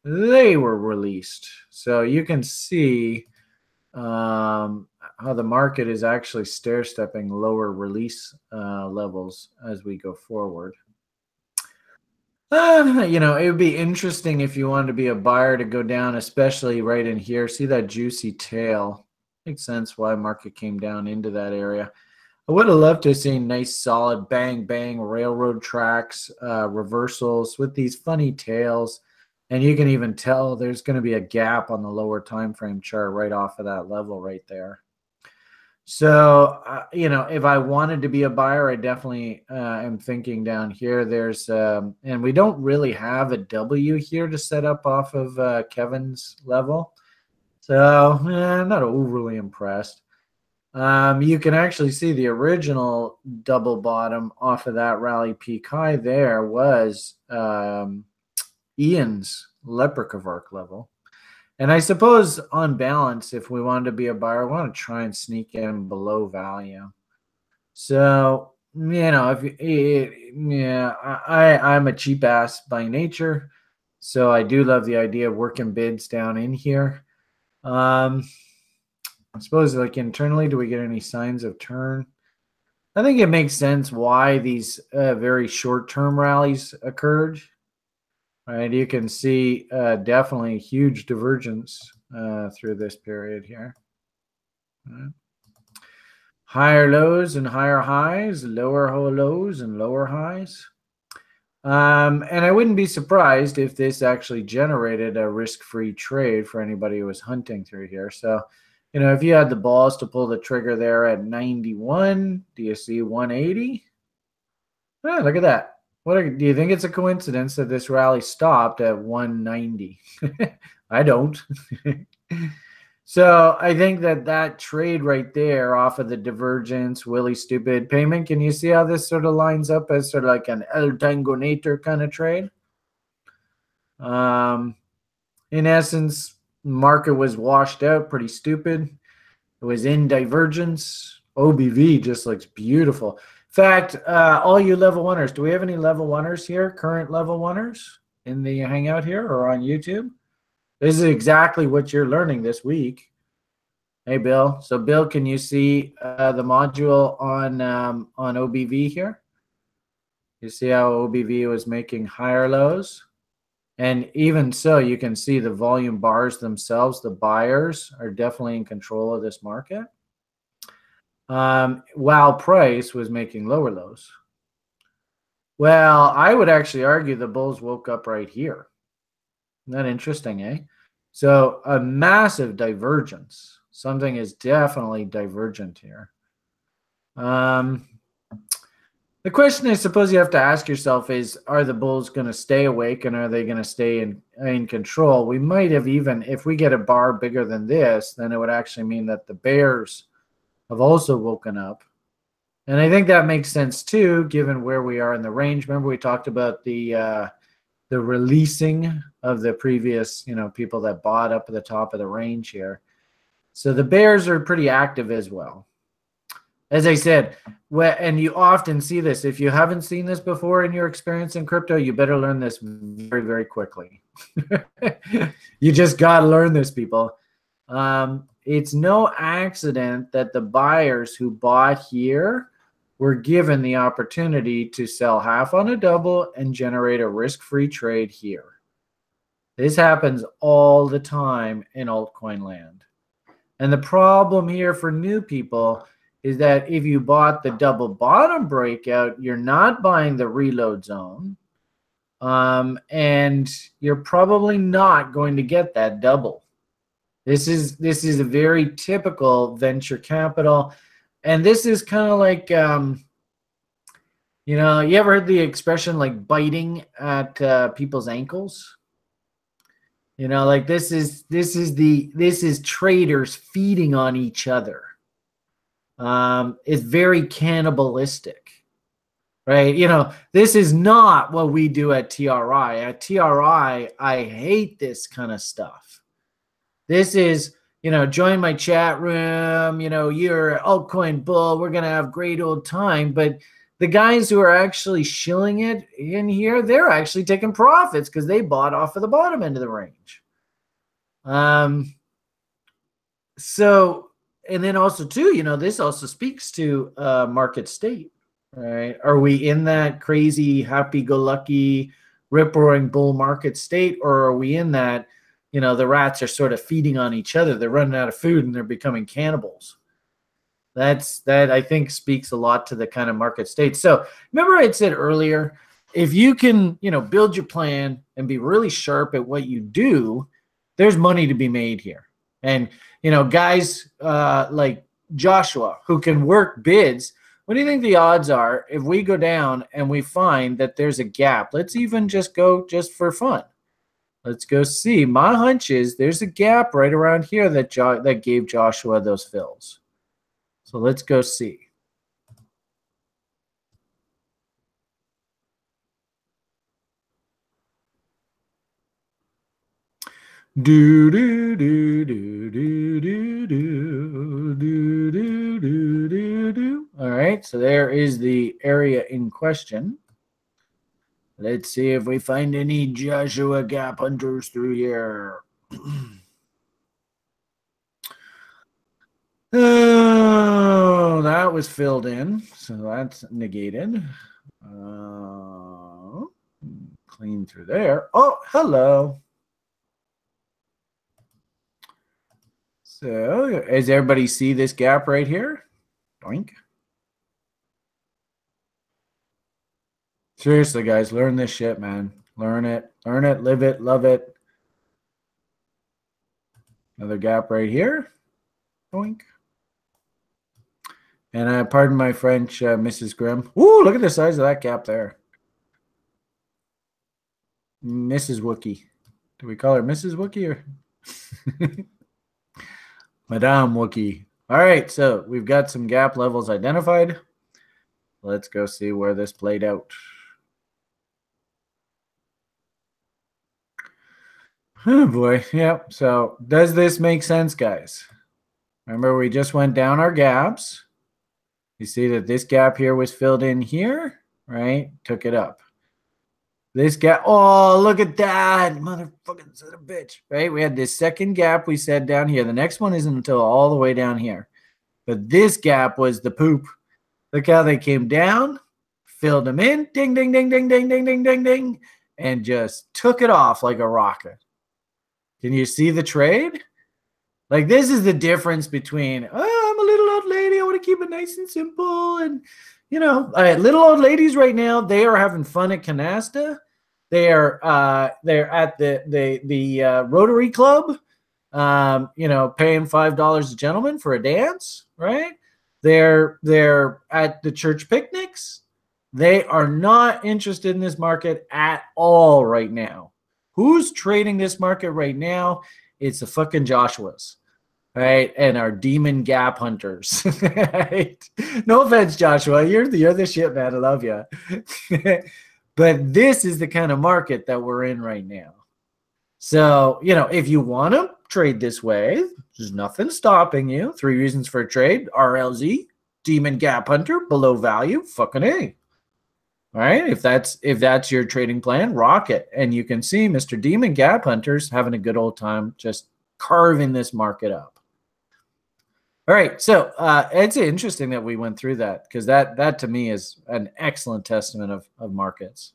they were released. So you can see how the market is actually stair-stepping lower release levels as we go forward. You know, it would be interesting if you wanted to be a buyer to go down, especially right in here. See that juicy tail? Makes sense why market came down into that area. I would have loved to have seen nice, solid, bang, bang railroad tracks, reversals with these funny tails. And you can even tell there's going to be a gap on the lower time frame chart right off of that level right there. So, you know, if I wanted to be a buyer, I definitely am thinking down here. There's, and we don't really have a W here to set up off of Kevin's level. So, I'm not overly impressed. You can actually see the original double bottom off of that rally peak high there was Ian's Leprechaun level. And I suppose on balance, if we wanted to be a buyer, we want to try and sneak in below value. So, you know, I'm a cheap ass by nature. So I do love the idea of working bids down in here. I suppose like internally, do we get any signs of turn? I think it makes sense why these very short-term rallies occurred. Right, you can see definitely huge divergence through this period here. Right. Higher lows and higher highs, lower lows and lower highs. And I wouldn't be surprised if this actually generated a risk-free trade for anybody who was hunting through here. So, you know, if you had the balls to pull the trigger there at 91, do you see 180? Oh, look at that. Do you think it's a coincidence that this rally stopped at 190? I don't. So I think that trade right there off of the divergence, Willie Stupid payment, can you see how this sort of lines up as sort of like an El Tangonator kind of trade? In essence, market was washed out, pretty stupid. It was in divergence. OBV just looks beautiful. In fact, all you level oneers, do we have any level oneers here, current level oneers in the Hangout here or on YouTube? This is exactly what you're learning this week. Hey, Bill. So, Bill, can you see the module on OBV here? You see how OBV was making higher lows? And even so, you can see the volume bars themselves. The buyers are definitely in control of this market. While price was making lower lows. Well, I would actually argue the bulls woke up right here. Isn't that interesting, eh? So a massive divergence. Something is definitely divergent here. The question I suppose you have to ask yourself is, are the bulls going to stay awake and are they going to stay in control? We might have even, if we get a bar bigger than this, then it would actually mean that the bears have also woken up. And I think that makes sense too, given where we are in the range. Remember we talked about the releasing of the previous, you know, people that bought up at the top of the range here. So the bears are pretty active as well. As I said, and you often see this. If you haven't seen this before in your experience in crypto, you better learn this very, very quickly. You just got to learn this, people. It's no accident that the buyers who bought here were given the opportunity to sell half on a double and generate a risk-free trade here. This happens all the time in altcoin land. And the problem here for new people is that if you bought the double bottom breakout, you're not buying the reload zone. And you're probably not going to get that double. This is a very typical venture capital. And this is kind of like, you know, you ever heard the expression like biting at people's ankles? You know, like this is traders feeding on each other. It's very cannibalistic, right? You know, this is not what we do at TRI. At TRI, I hate this kind of stuff. This is, you know, join my chat room, you know, you're an altcoin bull, we're going to have great old time. But the guys who are actually shilling it in here, they're actually taking profits because they bought off of the bottom end of the range. So and then also too, this also speaks to market state, right? Are we in that crazy happy-go-lucky rip-roaring bull market state, or are we in that, the rats are sort of feeding on each other, they're running out of food and they're becoming cannibals? That I think speaks a lot to the kind of market state. So remember I said earlier, if you can, build your plan and be really sharp at what you do, there's money to be made here. And, guys like Joshua who can work bids, what do you think the odds are if we go down and we find that there's a gap? Let's even just go just for fun. Let's go see. My hunch is there's a gap right around here that gave Joshua those fills. So let's go see. Do do do do do do do do do do do do. All right, so there is the area in question. Let's see if we find any Joshua gap hunters through here. Oh, that was filled in, so that's negated. Clean through there. Oh, hello. So, does everybody see this gap right here? Doink. Seriously, guys, learn this shit, man. Learn it, live it, love it. Another gap right here. Doink. And pardon my French, Mrs. Grimm. Ooh, look at the size of that gap there. Mrs. Wookie. Do we call her Mrs. Wookie or Madame Wookie? All right, so we've got some gap levels identified. Let's go see where this played out. Oh boy, yep. So does this make sense, guys? Remember, we just went down our gaps. You see that this gap here was filled in here, right? Took it up. This gap, oh, look at that. Motherfucking son of a bitch, right? We had this second gap we said down here. The next one isn't until all the way down here. But this gap was the poop. Look how they came down, filled them in, ding, ding, ding, ding, ding, ding, ding, ding, ding, and just took it off like a rocket. Can you see the trade? Like, this is the difference between, I'm a little old lady, I want to keep it nice and simple. And, little old ladies right now, they are having fun at Canasta. They're at the Rotary Club, paying $5 a gentleman for a dance, right? They're at the church picnics. They are not interested in this market at all right now. Who's trading this market right now? It's the fucking Joshuas, right? And our demon gap hunters. Right? No offense, Joshua. You're the shit, man. I love you. But this is the kind of market that we're in right now. So, if you want to trade this way, there's nothing stopping you. 3 reasons for a trade. RLZ, demon gap hunter, below value, fucking A. All right, if that's your trading plan, rock it. And you can see Mr. Demon Gap Hunter's having a good old time just carving this market up. All right, so it's interesting that we went through that, because that to me is an excellent testament of markets.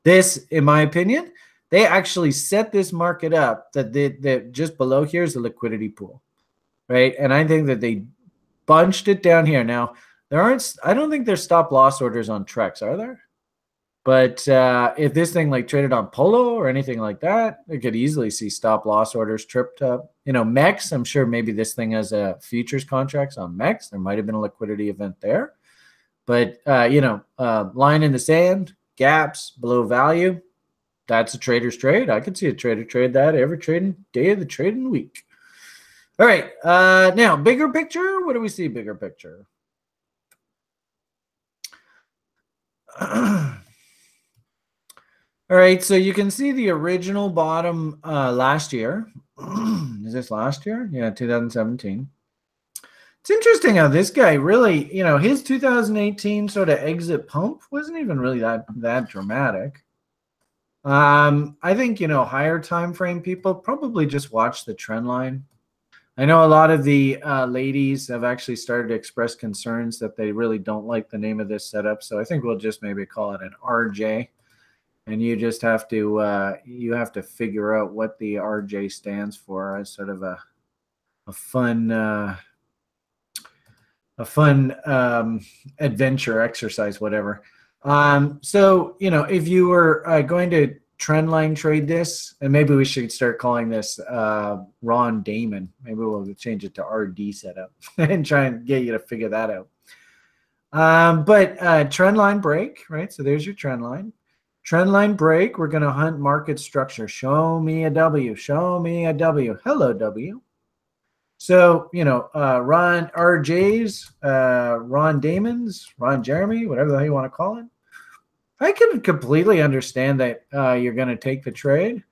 This, in my opinion, they actually set this market up that just below here is a liquidity pool, right? And I think that they bunched it down here. Now, I don't think there's stop loss orders on Trex, are there? But if this thing traded on Polo or anything like that, it could easily see stop loss orders tripped up. MEX, I'm sure maybe this thing has futures contracts on MEX. There might have been a liquidity event there. But, line in the sand, gaps, below value, that's a trader's trade. I could see a trader trade that every trading day of the trading week. All right. Now, bigger picture. What do we see bigger picture? All right, so you can see the original bottom last year. Is this last year? Yeah, 2017. It's interesting how this guy really, his 2018 sort of exit pump wasn't even really that dramatic. I think, higher time frame people probably just watch the trend line. I know a lot of the ladies have actually started to express concerns that they really don't like the name of this setup. So I think we'll just maybe call it an RJ. And you just have to figure out what the RJ stands for as sort of a fun adventure exercise, whatever. So if you were going to trend line trade this, and maybe we should start calling this Ron Damon. Maybe we'll change it to RD setup and try and get you to figure that out. But trend line break, right? So there's your trend line. Trend line break, we're going to hunt market structure. Show me a W. Show me a W. Hello, W. So, Ron RJ's, Ron Damon's, Ron Jeremy, whatever the hell you want to call it. I can completely understand that you're going to take the trade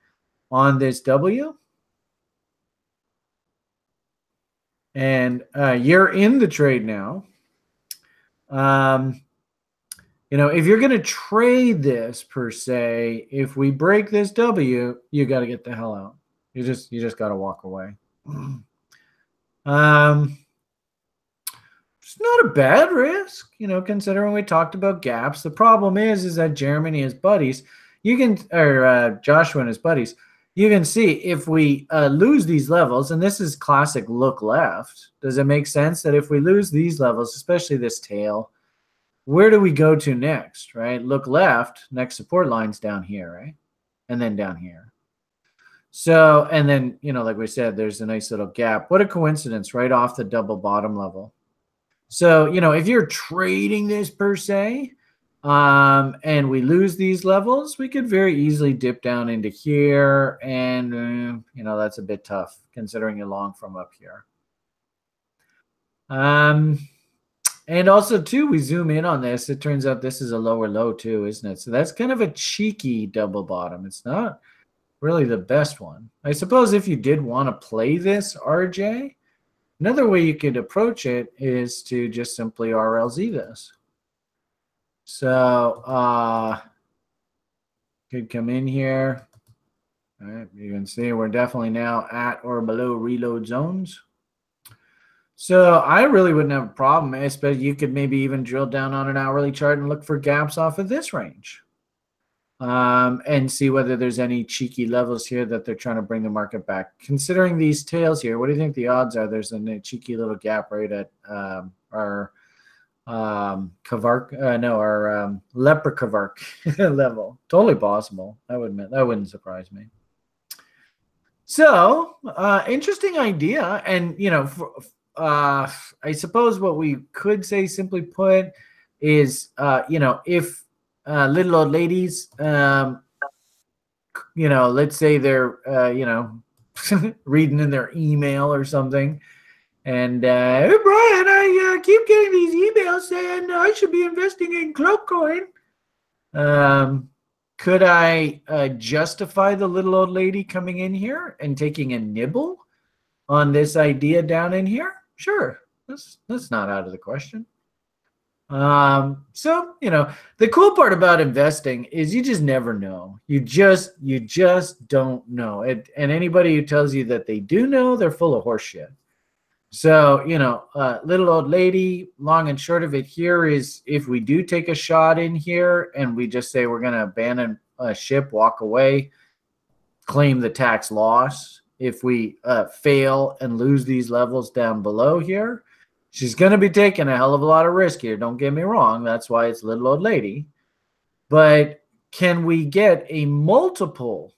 on this W. And you're in the trade now. If you're going to trade this per se, if we break this W, you got to get the hell out. You just got to walk away. It's not a bad risk, considering we talked about gaps. The problem is that Jeremy and his buddies, Joshua and his buddies, you can see if we lose these levels, and this is classic look left. Does it make sense that if we lose these levels, especially this tail, where do we go to next, right? Look left, next support line's down here, right? And then down here. So, and then, like we said, there's a nice little gap. What a coincidence, right off the double bottom level. So, if you're trading this per se, and we lose these levels, we could very easily dip down into here. And, that's a bit tough considering you're long from up here. And also, too, we zoom in on this. It turns out this is a lower low, too, isn't it? So that's kind of a cheeky double bottom. It's not really the best one. I suppose if you did want to play this RJ, another way you could approach it is to just simply RLZ this. So could come in here. All right, you can see we're definitely now at or below reload zones. So I really wouldn't have a problem, especially you could maybe even drill down on an hourly chart and look for gaps off of this range. And see whether there's any cheeky levels here that they're trying to bring the market back. Considering these tails here, what do you think the odds are? There's a cheeky little gap right at our leper Kavark level. Totally possible. I would admit that wouldn't surprise me. So interesting idea, and I suppose what we could say, simply put, is if little old ladies, let's say they're reading in their email or something, and hey, Brian, I keep getting these emails saying I should be investing in Cloakcoin. Could I justify the little old lady coming in here and taking a nibble on this idea down in here? Sure, that's not out of the question. So the cool part about investing is you just never know. You just don't know it, and anybody who tells you that they do know, they're full of horseshit. So little old lady, long and short of it here is, if we do take a shot in here and we just say we're going to abandon a ship, walk away, claim the tax loss, if we fail and lose these levels down below here, she's going to be taking a hell of a lot of risk here. Don't get me wrong. That's why it's little old lady. But can we get a multiple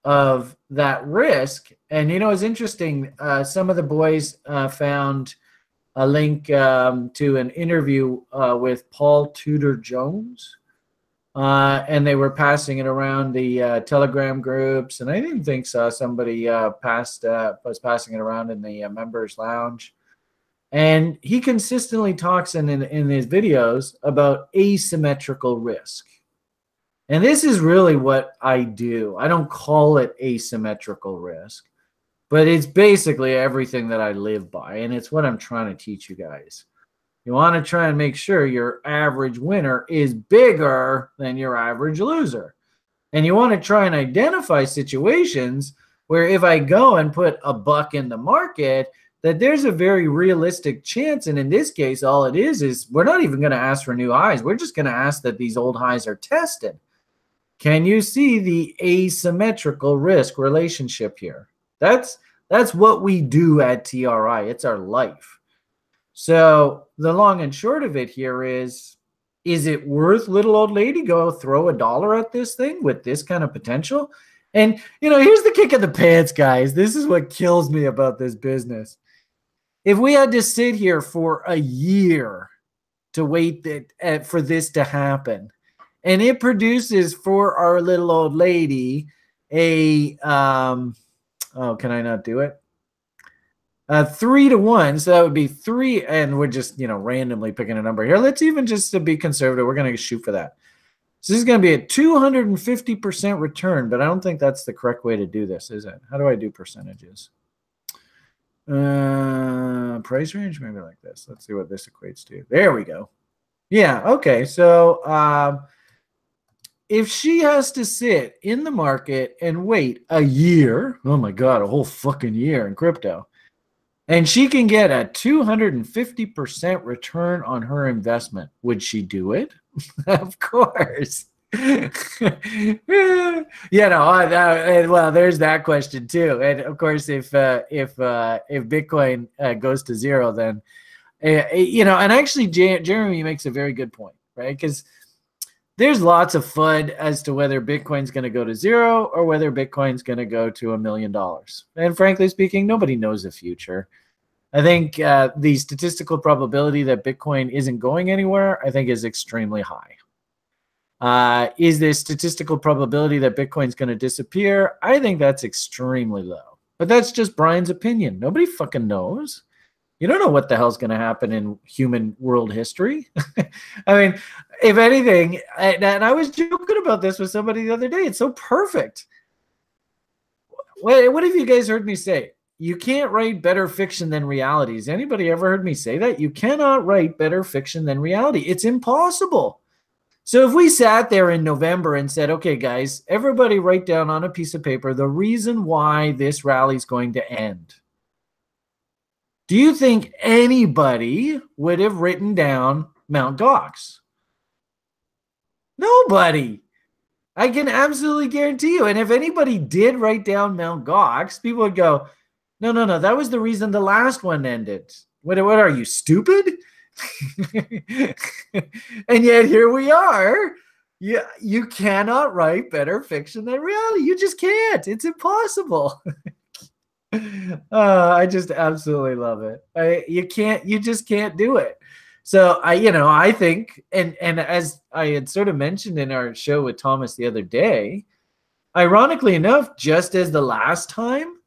of that risk? And, it's interesting. Some of the boys found a link to an interview with Paul Tudor Jones. And they were passing it around the Telegram groups. And I didn't think so. Somebody was passing it around in the members lounge. And he consistently talks in his videos about asymmetrical risk. And this is really what I do. I don't call it asymmetrical risk, but it's basically everything that I live by. And it's what I'm trying to teach you guys. You want to try and make sure your average winner is bigger than your average loser. And you want to try and identify situations Where if I go and put a buck in the market, that there's a very realistic chance. And in this case, all it is we're not even going to ask for new highs. We're just going to ask that these old highs are tested. Can you see the asymmetrical risk relationship here? That's what we do at TRI. It's our life. So the long and short of it here is it worth, little old lady, go throw $1 at this thing with this kind of potential? And, here's the kick in the pants, guys. This is what kills me about this business. If we had to sit here for a year to wait for this to happen, and it produces for our little old lady a, can I not do it? 3-1. So that would be 3. And we're just, randomly picking a number here. Let's even just to be conservative, we're going to shoot for that. So this is going to be a 250% return, but I don't think that's the correct way to do this, is it? How do I do percentages? Price range, maybe like this. Let's see what this equates to. There we go. Yeah, okay. So if she has to sit in the market and wait a year, oh my God, a whole fucking year in crypto, and she can get a 250% return on her investment, would she do it? Of course. Well, there's that question too. And of course, if Bitcoin goes to zero, then and actually Jeremy makes a very good point, right? Because there's lots of FUD as to whether Bitcoin's going to go to zero or whether Bitcoin's going to go to $1 million. And frankly speaking, nobody knows the future. I think the statistical probability that Bitcoin isn't going anywhere, I think, is extremely high. Is there statistical probability that Bitcoin's going to disappear? I think that's extremely low. But that's just Brian's opinion. Nobody fucking knows. You don't know what the hell's going to happen in human world history. I mean, if anything, and I was joking about this with somebody the other day. It's so perfect. What have you guys heard me say? You can't write better fiction than reality. Has anybody ever heard me say that? You cannot write better fiction than reality. It's impossible. So if we sat there in November and said, okay, guys, everybody write down on a piece of paper the reason why this rally is going to end. Do you think anybody would have written down Mount Gox? Nobody. I can absolutely guarantee you. And if anybody did write down Mount Gox, people would go, no, that was the reason the last one ended. What are you, stupid? And yet here we are. You cannot write better fiction than reality. You just can't. It's impossible. I just absolutely love it. You just can't do it. So I think, and as I had sort of mentioned in our show with Thomas the other day, ironically enough, just as the last time,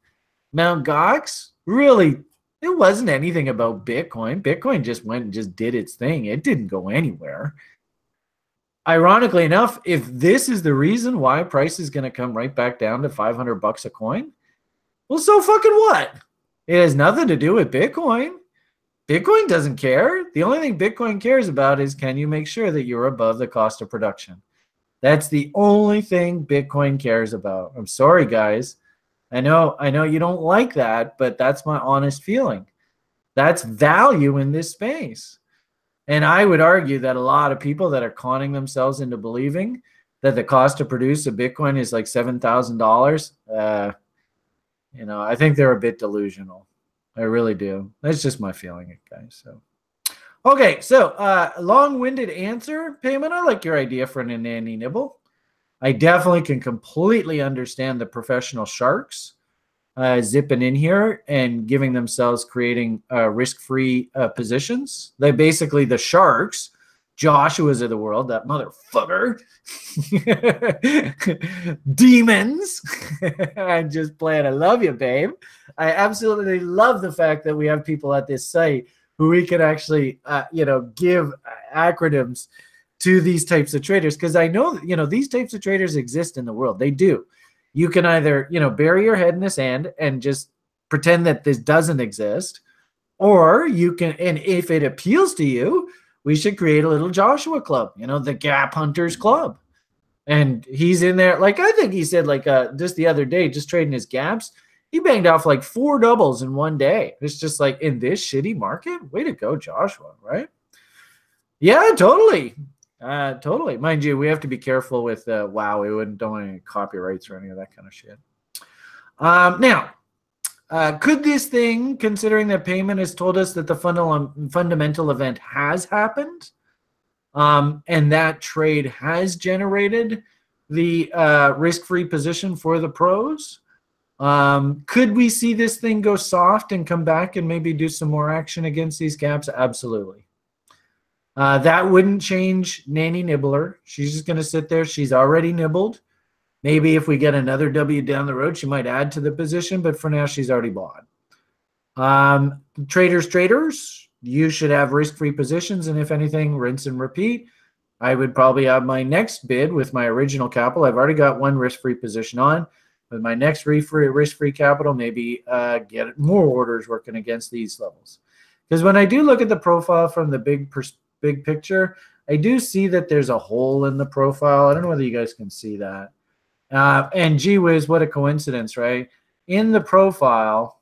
Mount Gox, really, it wasn't anything about Bitcoin. Bitcoin just went and just did its thing. It didn't go anywhere. Ironically enough, if this is the reason why price is going to come right back down to $500 a coin, well, so fucking what? It has nothing to do with Bitcoin. Bitcoin doesn't care. The only thing Bitcoin cares about is, can you make sure that you're above the cost of production? That's the only thing Bitcoin cares about. I'm sorry, guys. I know you don't like that, but that's my honest feeling. That's value in this space. And I would argue that a lot of people that are conning themselves into believing that the cost to produce a Bitcoin is like $7,000, I think they're a bit delusional. I really do. That's just my feeling, guys. So, okay, so long-winded answer, Payman. I like your idea for an nanny nibble. I definitely can completely understand the professional sharks zipping in here and giving themselves creating risk-free positions. They basically, the sharks, Joshua's of the world, that motherfucker, demons. I'm just playing. I love you, babe. I absolutely love the fact that we have people at this site who we can actually, give acronyms to these types of traders, because I know, these types of traders exist in the world. They do. You can either, bury your head in the sand and just pretend that this doesn't exist, or you can, and if it appeals to you, we should create a little Joshua club, the Gap Hunters Club. And he's in there. Like, I think he said, like, just the other day, just trading his gaps, he banged off like 4 doubles in one day. It's just like, in this shitty market, way to go, Joshua, right? Yeah, totally. Totally. Mind you, we have to be careful with WoW. We don't want any copyrights or any of that kind of shit. Now, could this thing, considering that payment has told us that the fundamental event has happened, and that trade has generated the risk-free position for the pros, could we see this thing go soft and come back and maybe do some more action against these gaps? Absolutely. That wouldn't change Nanny Nibbler. She's just going to sit there. She's already nibbled. Maybe if we get another W down the road, she might add to the position, but for now, she's already bought. Traders, you should have risk-free positions, and if anything, rinse and repeat. I would probably have my next bid with my original capital. I've already got one risk-free position on. With my next risk-free capital, maybe get more orders working against these levels. Because when I do look at the profile from the big picture, I do see that there's a hole in the profile. I don't know whether you guys can see that. And gee whiz, what a coincidence, right? In the profile,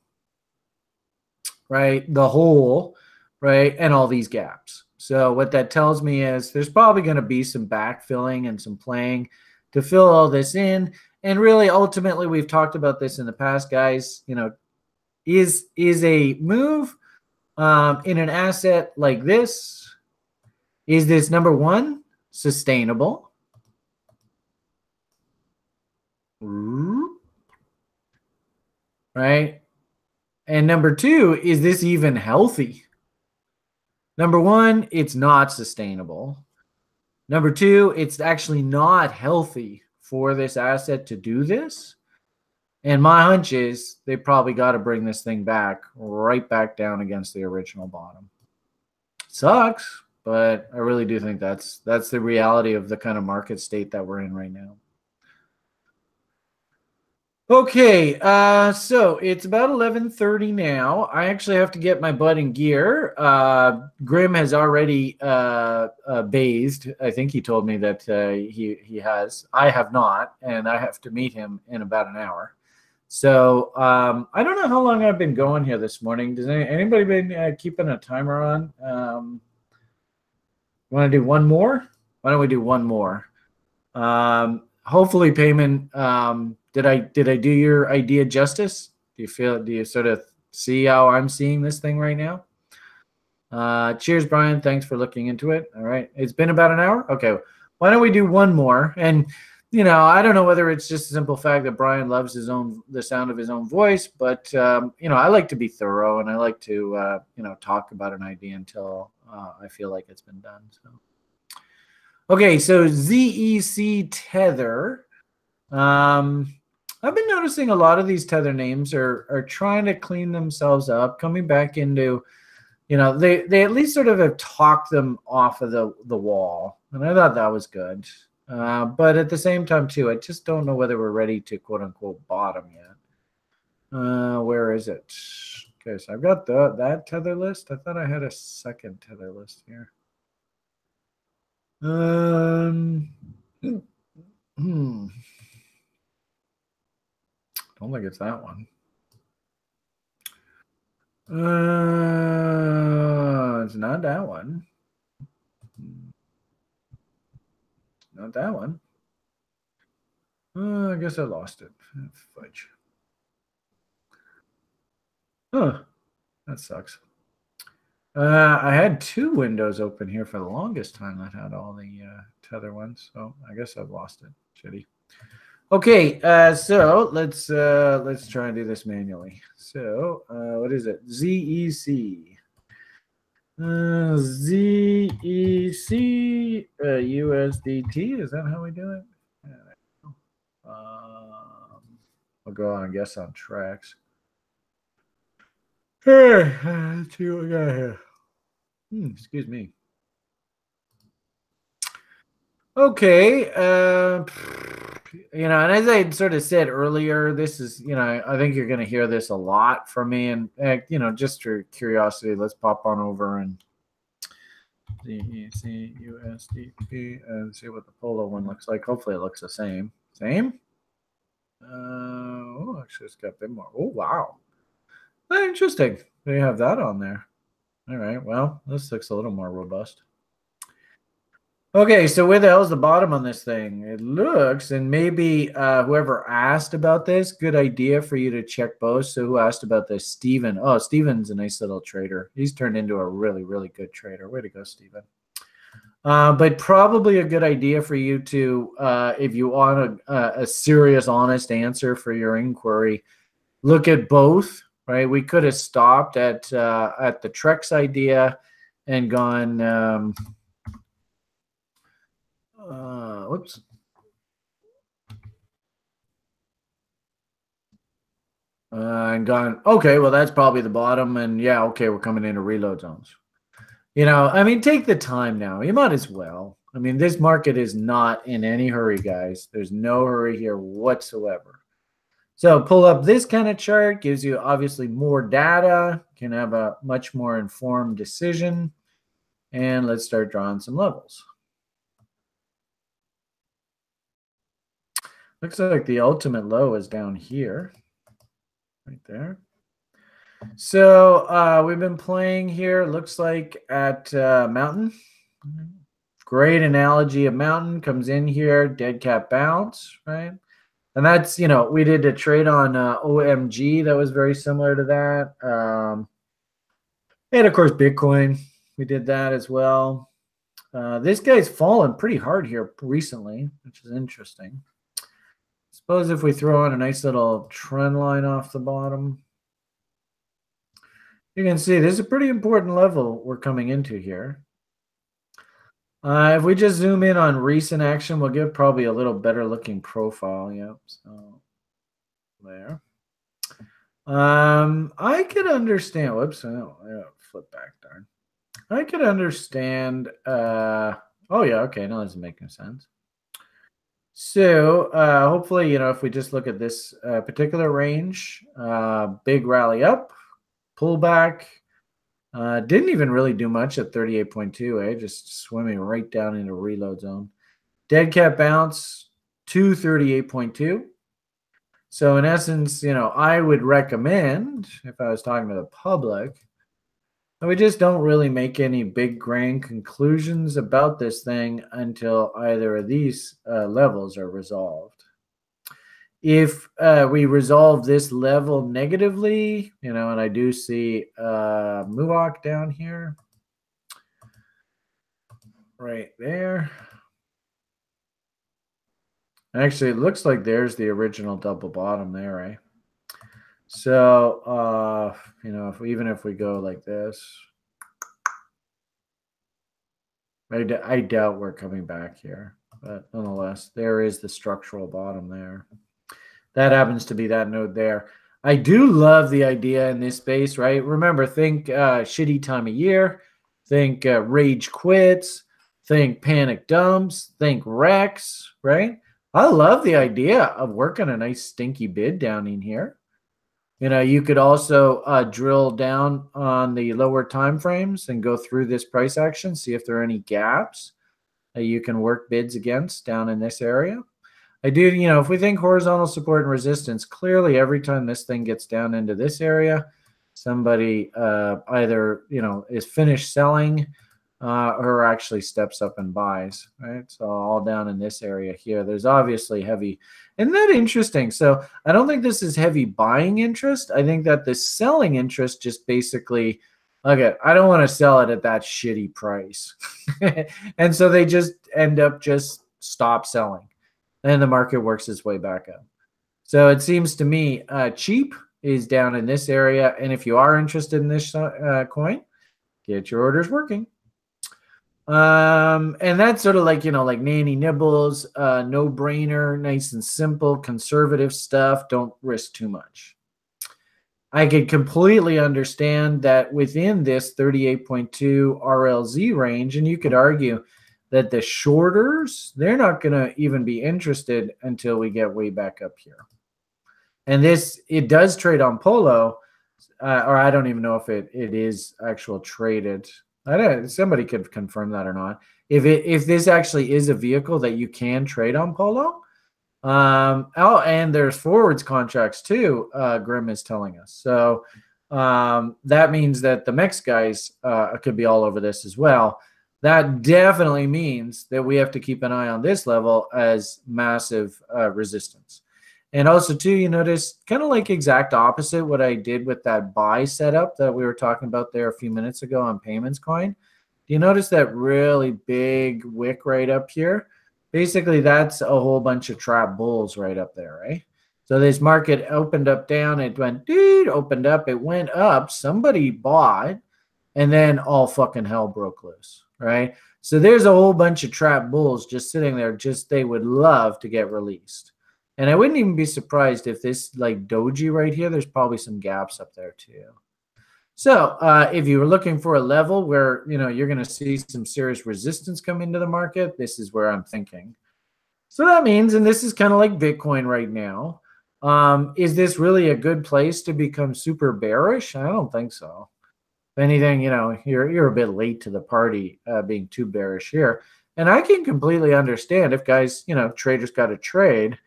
right, the hole, right, and all these gaps. So what that tells me is there's probably going to be some backfilling and some playing to fill all this in. And really, ultimately, we've talked about this in the past, guys. You know, is a move in an asset like this, is this, number one, sustainable? Right? And number two, is this even healthy? Number one, it's not sustainable. Number two, it's actually not healthy for this asset to do this. And my hunch is they probably got to bring this thing back, right back down against the original bottom. Sucks, but I really do think that's the reality of the kind of market state that we're in right now. Okay, so it's about 11:30 now. I actually have to get my butt in gear. Grim has already bathed. I think he told me that he has. I have not, and I have to meet him in about an hour. So I don't know how long I've been going here this morning. Does anybody been keeping a timer on? Want to do one more? Why don't we do one more? Hopefully, payment. Did I do your idea justice? Do you sort of see how I'm seeing this thing right now? Cheers, Brian. Thanks for looking into it. All right. It's been about an hour. Okay. Why don't we do one more? And, you know, I don't know whether it's just a simple fact that Brian loves the sound of his own voice, but, you know, I like to be thorough and I like to, you know, talk about an idea until I feel like it's been done. So, okay. So ZEC Tether. I've been noticing a lot of these Tether names are trying to clean themselves up, coming back into, you know, they at least sort of have talked them off of the wall. And I thought that was good. But at the same time, too, I just don't know whether we're ready to, quote unquote, bottom yet. Where is it? Okay, so I've got that Tether list. I thought I had a second Tether list here. Don't think it's that one. It's not that one. Not that one. I guess I lost it. Fudge. Huh. That sucks. I had 2 windows open here for the longest time that had all the Tether ones, so I guess I've lost it. Shitty. Okay, so let's try and do this manually. So what is it? ZEC. ZEC USDT. Is that how we do it? I'll go on, I guess, on tracks. Hey, let's see what we got here. Excuse me. Okay. You know, and as I sort of said earlier, this is, you know, I think you're going to hear this a lot from me. And, you know, just for curiosity, let's pop on over and USDP, and see what the Polo one looks like. Hopefully it looks the same. Same? Oh, actually it's got a bit more. Oh, wow. Interesting. They have that on there. All right, well, this looks a little more robust. Okay, so where the hell is the bottom on this thing? It looks, and maybe whoever asked about this, good idea for you to check both. So who asked about this? Steven. Oh, Steven's a nice little trader. He's turned into a really, really good trader. Way to go, Steven. But probably a good idea for you to, if you want a serious, honest answer for your inquiry, look at both, right? We could have stopped at the Trex idea and gone... whoops. And gone, okay, well, that's probably the bottom. And yeah, okay, we're coming into reload zones. You know, I mean, take the time now. You might as well. I mean, this market is not in any hurry, guys. There's no hurry here whatsoever. So pull up this kind of chart, gives you obviously more data, can have a much more informed decision. And let's start drawing some levels. Looks like the ultimate low is down here, right there. So we've been playing here, looks like at Mountain. Great analogy of Mountain, comes in here, dead cat bounce, right? And that's, you know, we did a trade on OMG that was very similar to that. And of course, Bitcoin, we did that as well. This guy's fallen pretty hard here recently, which is interesting. Suppose if we throw on a nice little trend line off the bottom, you can see this is a pretty important level we're coming into here. If we just zoom in on recent action, we'll get probably a little better looking profile. Yep. So there. I could understand. Whoops. Oh, flip back. Darn. I could understand. Oh yeah. Okay. Now this is making sense. So hopefully, you know, if we just look at this particular range, big rally up, pullback, didn't even really do much at 38.2, just swimming right down into reload zone. Dead cat bounce to 38.2. So in essence, you know, I would recommend, if I was talking to the public, we just don't really make any big grand conclusions about this thing until either of these levels are resolved. If we resolve this level negatively, you know, and I do see Muak down here, right there. Actually, it looks like there's the original double bottom there, right? So, you know, even if we go like this, I doubt we're coming back here. But nonetheless, there is the structural bottom there. That happens to be that node there. I do love the idea in this space, right? Remember, think shitty time of year. Think rage quits. Think panic dumps. Think wrecks, right? I love the idea of working a nice stinky bid down in here. You know, you could also drill down on the lower time frames and go through this price action, see if there are any gaps that you can work bids against down in this area. I do, you know, if we think horizontal support and resistance, clearly every time this thing gets down into this area, somebody either, you know, is finished selling or actually steps up and buys, right? So all down in this area here, there's obviously heavy. Isn't that interesting? So I don't think this is heavy buying interest. I think that the selling interest just basically, okay, I don't want to sell it at that shitty price. And so they just end up just stop selling. And the market works its way back up. So it seems to me cheap is down in this area. And if you are interested in this coin, get your orders working. And that's sort of like, you know, like Nanny Nibbles, no brainer, nice and simple, conservative stuff. Don't risk too much. I could completely understand that within this 38.2 RLZ range, and you could argue that the shorters, they're not going to even be interested until we get way back up here. And this, it does trade on Polo, or I don't even know if it is actual traded. I don't. Somebody could confirm that or not. If this actually is a vehicle that you can trade on Polo. Oh, and there's forwards contracts too. Grim is telling us. So that means that the Mex guys could be all over this as well. That definitely means that we have to keep an eye on this level as massive resistance. And also, too, you notice kind of like exact opposite what I did with that buy setup that we were talking about there a few minutes ago on Payments Coin. Do you notice that really big wick right up here? Basically, that's a whole bunch of trap bulls right up there, right? So this market opened up down, it went, dude, opened up, it went up, somebody bought, and then all fucking hell broke loose, right? So there's a whole bunch of trap bulls just sitting there, just they would love to get released. And I wouldn't even be surprised if this like doji right here, there's probably some gaps up there too. So if you were looking for a level where, you know, you're going to see some serious resistance come into the market, this is where I'm thinking. So that means, and this is kind of like Bitcoin right now, is this really a good place to become super bearish? I don't think so. If anything, you know, you're a bit late to the party being too bearish here. And I can completely understand if guys, you know, traders got to trade.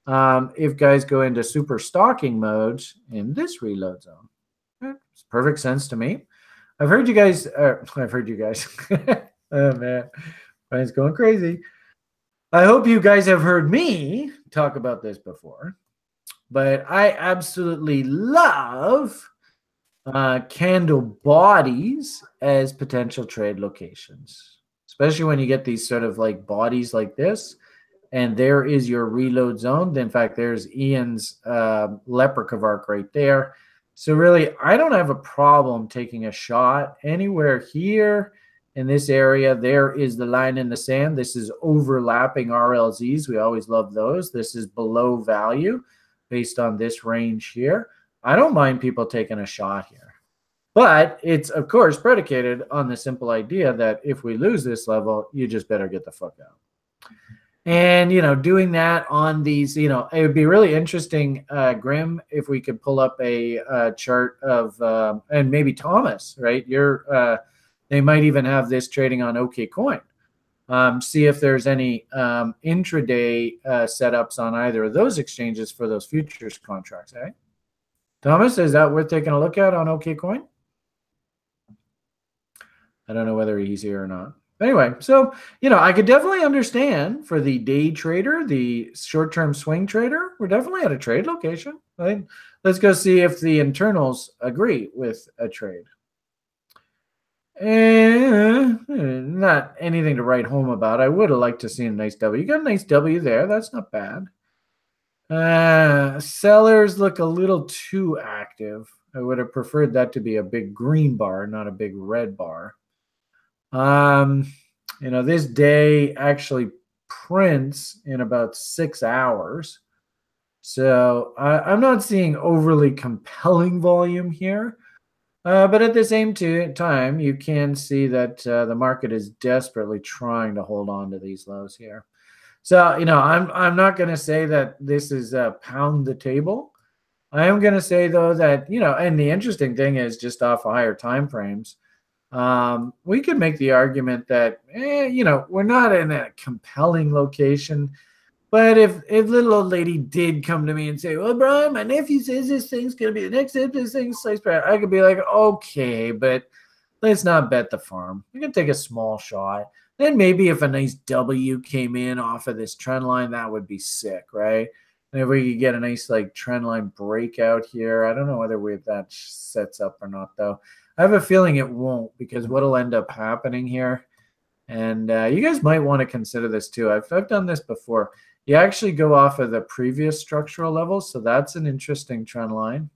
If guys go into super stocking modes in this reload zone. It's perfect sense to me. I've heard you guys. Oh man, Brian's going crazy. I hope you guys have heard me talk about this before, but I absolutely love candle bodies as potential trade locations, especially when you get these sort of like bodies like this. And there is your reload zone. In fact, there's Ian's Leprechaun right there. So really, I don't have a problem taking a shot anywhere here in this area. There is the line in the sand. This is overlapping RLZs. We always love those. This is below value based on this range here. I don't mind people taking a shot here. But it's, of course, predicated on the simple idea that if we lose this level, you just better get the fuck out. And, you know, doing that on these, you know, it would be really interesting, Grim, if we could pull up a chart of, and maybe Thomas, right? They might even have this trading on OKCoin. See if there's any intraday setups on either of those exchanges for those futures contracts, eh? Thomas, is that worth taking a look at on OKCoin? I don't know whether he's here or not. Anyway, so, you know, I could definitely understand for the day trader, the short-term swing trader, we're definitely at a trade location, right? Let's go see if the internals agree with a trade. And not anything to write home about. I would have liked to see a nice W. You got a nice W there. That's not bad. Sellers look a little too active. I would have preferred that to be a big green bar, not a big red bar. You know, this day actually prints in about 6 hours. So I'm not seeing overly compelling volume here. But at the same time, you can see that the market is desperately trying to hold on to these lows here. So, you know, I'm not going to say that this is pound the table. I am going to say, though, that, you know, and the interesting thing is just off of higher time frames, we could make the argument that, you know, we're not in a compelling location. But if little old lady did come to me and say, well, Brian, my nephew says this thing's going to be the next this thing's sliced bread, I could be like, okay, but let's not bet the farm. We can take a small shot. Then maybe if a nice W came in off of this trend line, that would be sick, right? And if we could get a nice like trend line breakout here, I don't know whether that sets up or not, though. I have a feeling it won't, because what'll end up happening here, and you guys might want to consider this too. I've done this before. You actually go off of the previous structural levels, so that's an interesting trend line.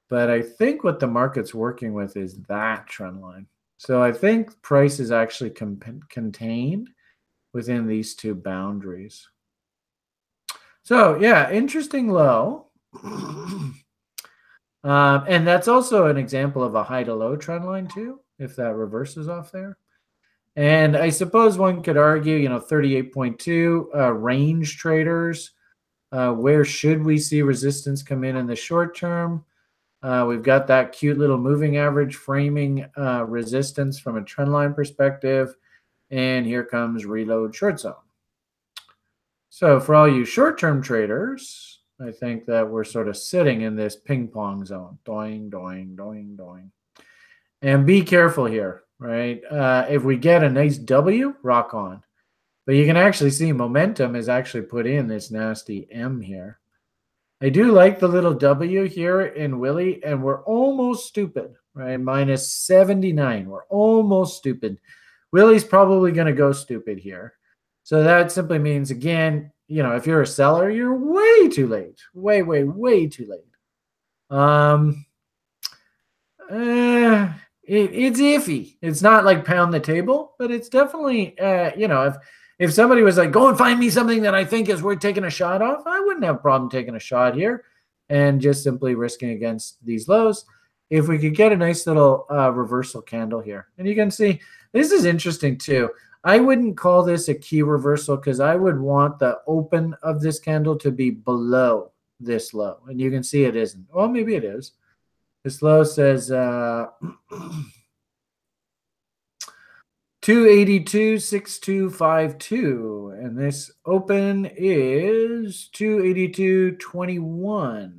But I think what the market's working with is that trend line. So I think price is actually contained within these two boundaries. So yeah, interesting low. And that's also an example of a high to low trend line too, if that reverses off there. And I suppose one could argue, you know, 38.2 range traders, where should we see resistance come in the short term? We've got that cute little moving average framing resistance from a trend line perspective. And here comes reload short zone. So for all you short-term traders, I think that we're sort of sitting in this ping pong zone. Doing, doing, doing, doing. And be careful here, right? If we get a nice W, rock on. But you can actually see momentum is actually put in this nasty M here. I do like the little W here in Willie, and we're almost stupid, right? Minus 79. We're almost stupid. Willie's probably going to go stupid here. So that simply means, again, you know, if you're a seller, you're way too late. Way, way, way too late. It's iffy. It's not like pound the table, but it's definitely, you know, if somebody was like, go and find me something that I think is worth taking a shot off, I wouldn't have a problem taking a shot here and just simply risking against these lows. If we could get a nice little reversal candle here. And you can see, this is interesting too. I wouldn't call this a key reversal because I would want the open of this candle to be below this low. And you can see it isn't. Well, maybe it is. This low says 282.6252, and this open is 282.21.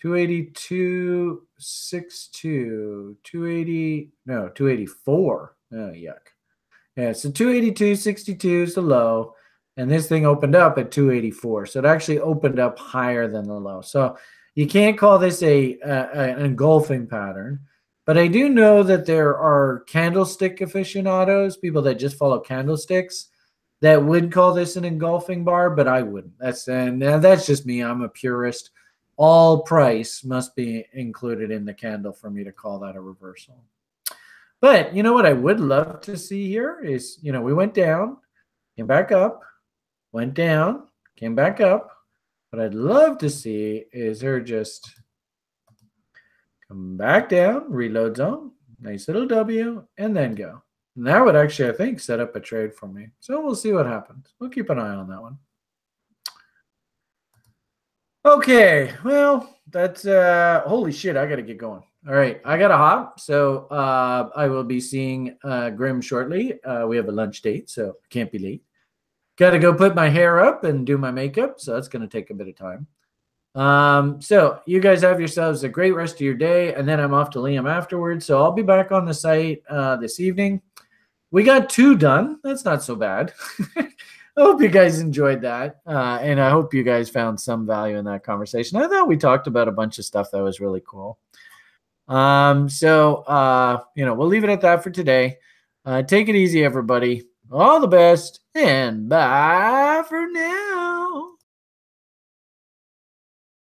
282.62, 284. Oh, yuck. Yeah, so 282.62 is the low, and this thing opened up at 284. So it actually opened up higher than the low. So you can't call this an engulfing pattern. But I do know that there are candlestick aficionados, people that just follow candlesticks, that would call this an engulfing bar, but I wouldn't. That's just me. I'm a purist. All price must be included in the candle for me to call that a reversal. But you know what I would love to see here is, you know, we went down, came back up, went down, came back up. What I'd love to see is her just come back down, reload zone, nice little W, and then go. And that would actually, I think, set up a trade for me. So we'll see what happens. We'll keep an eye on that one. Okay, well, that's holy shit, I gotta get going. All right, I gotta hop. So I will be seeing Grim shortly. We have a lunch date, so can't be late. Gotta go put my hair up and do my makeup, so that's gonna take a bit of time. So you guys have yourselves a great rest of your day, and then I'm off to Liam afterwards. So I'll be back on the site this evening. We got 2 done. That's not so bad. I hope you guys enjoyed that, and I hope you guys found some value in that conversation. I thought we talked about a bunch of stuff that was really cool. So you know, we'll leave it at that for today. Take it easy, everybody. All the best, and bye for now.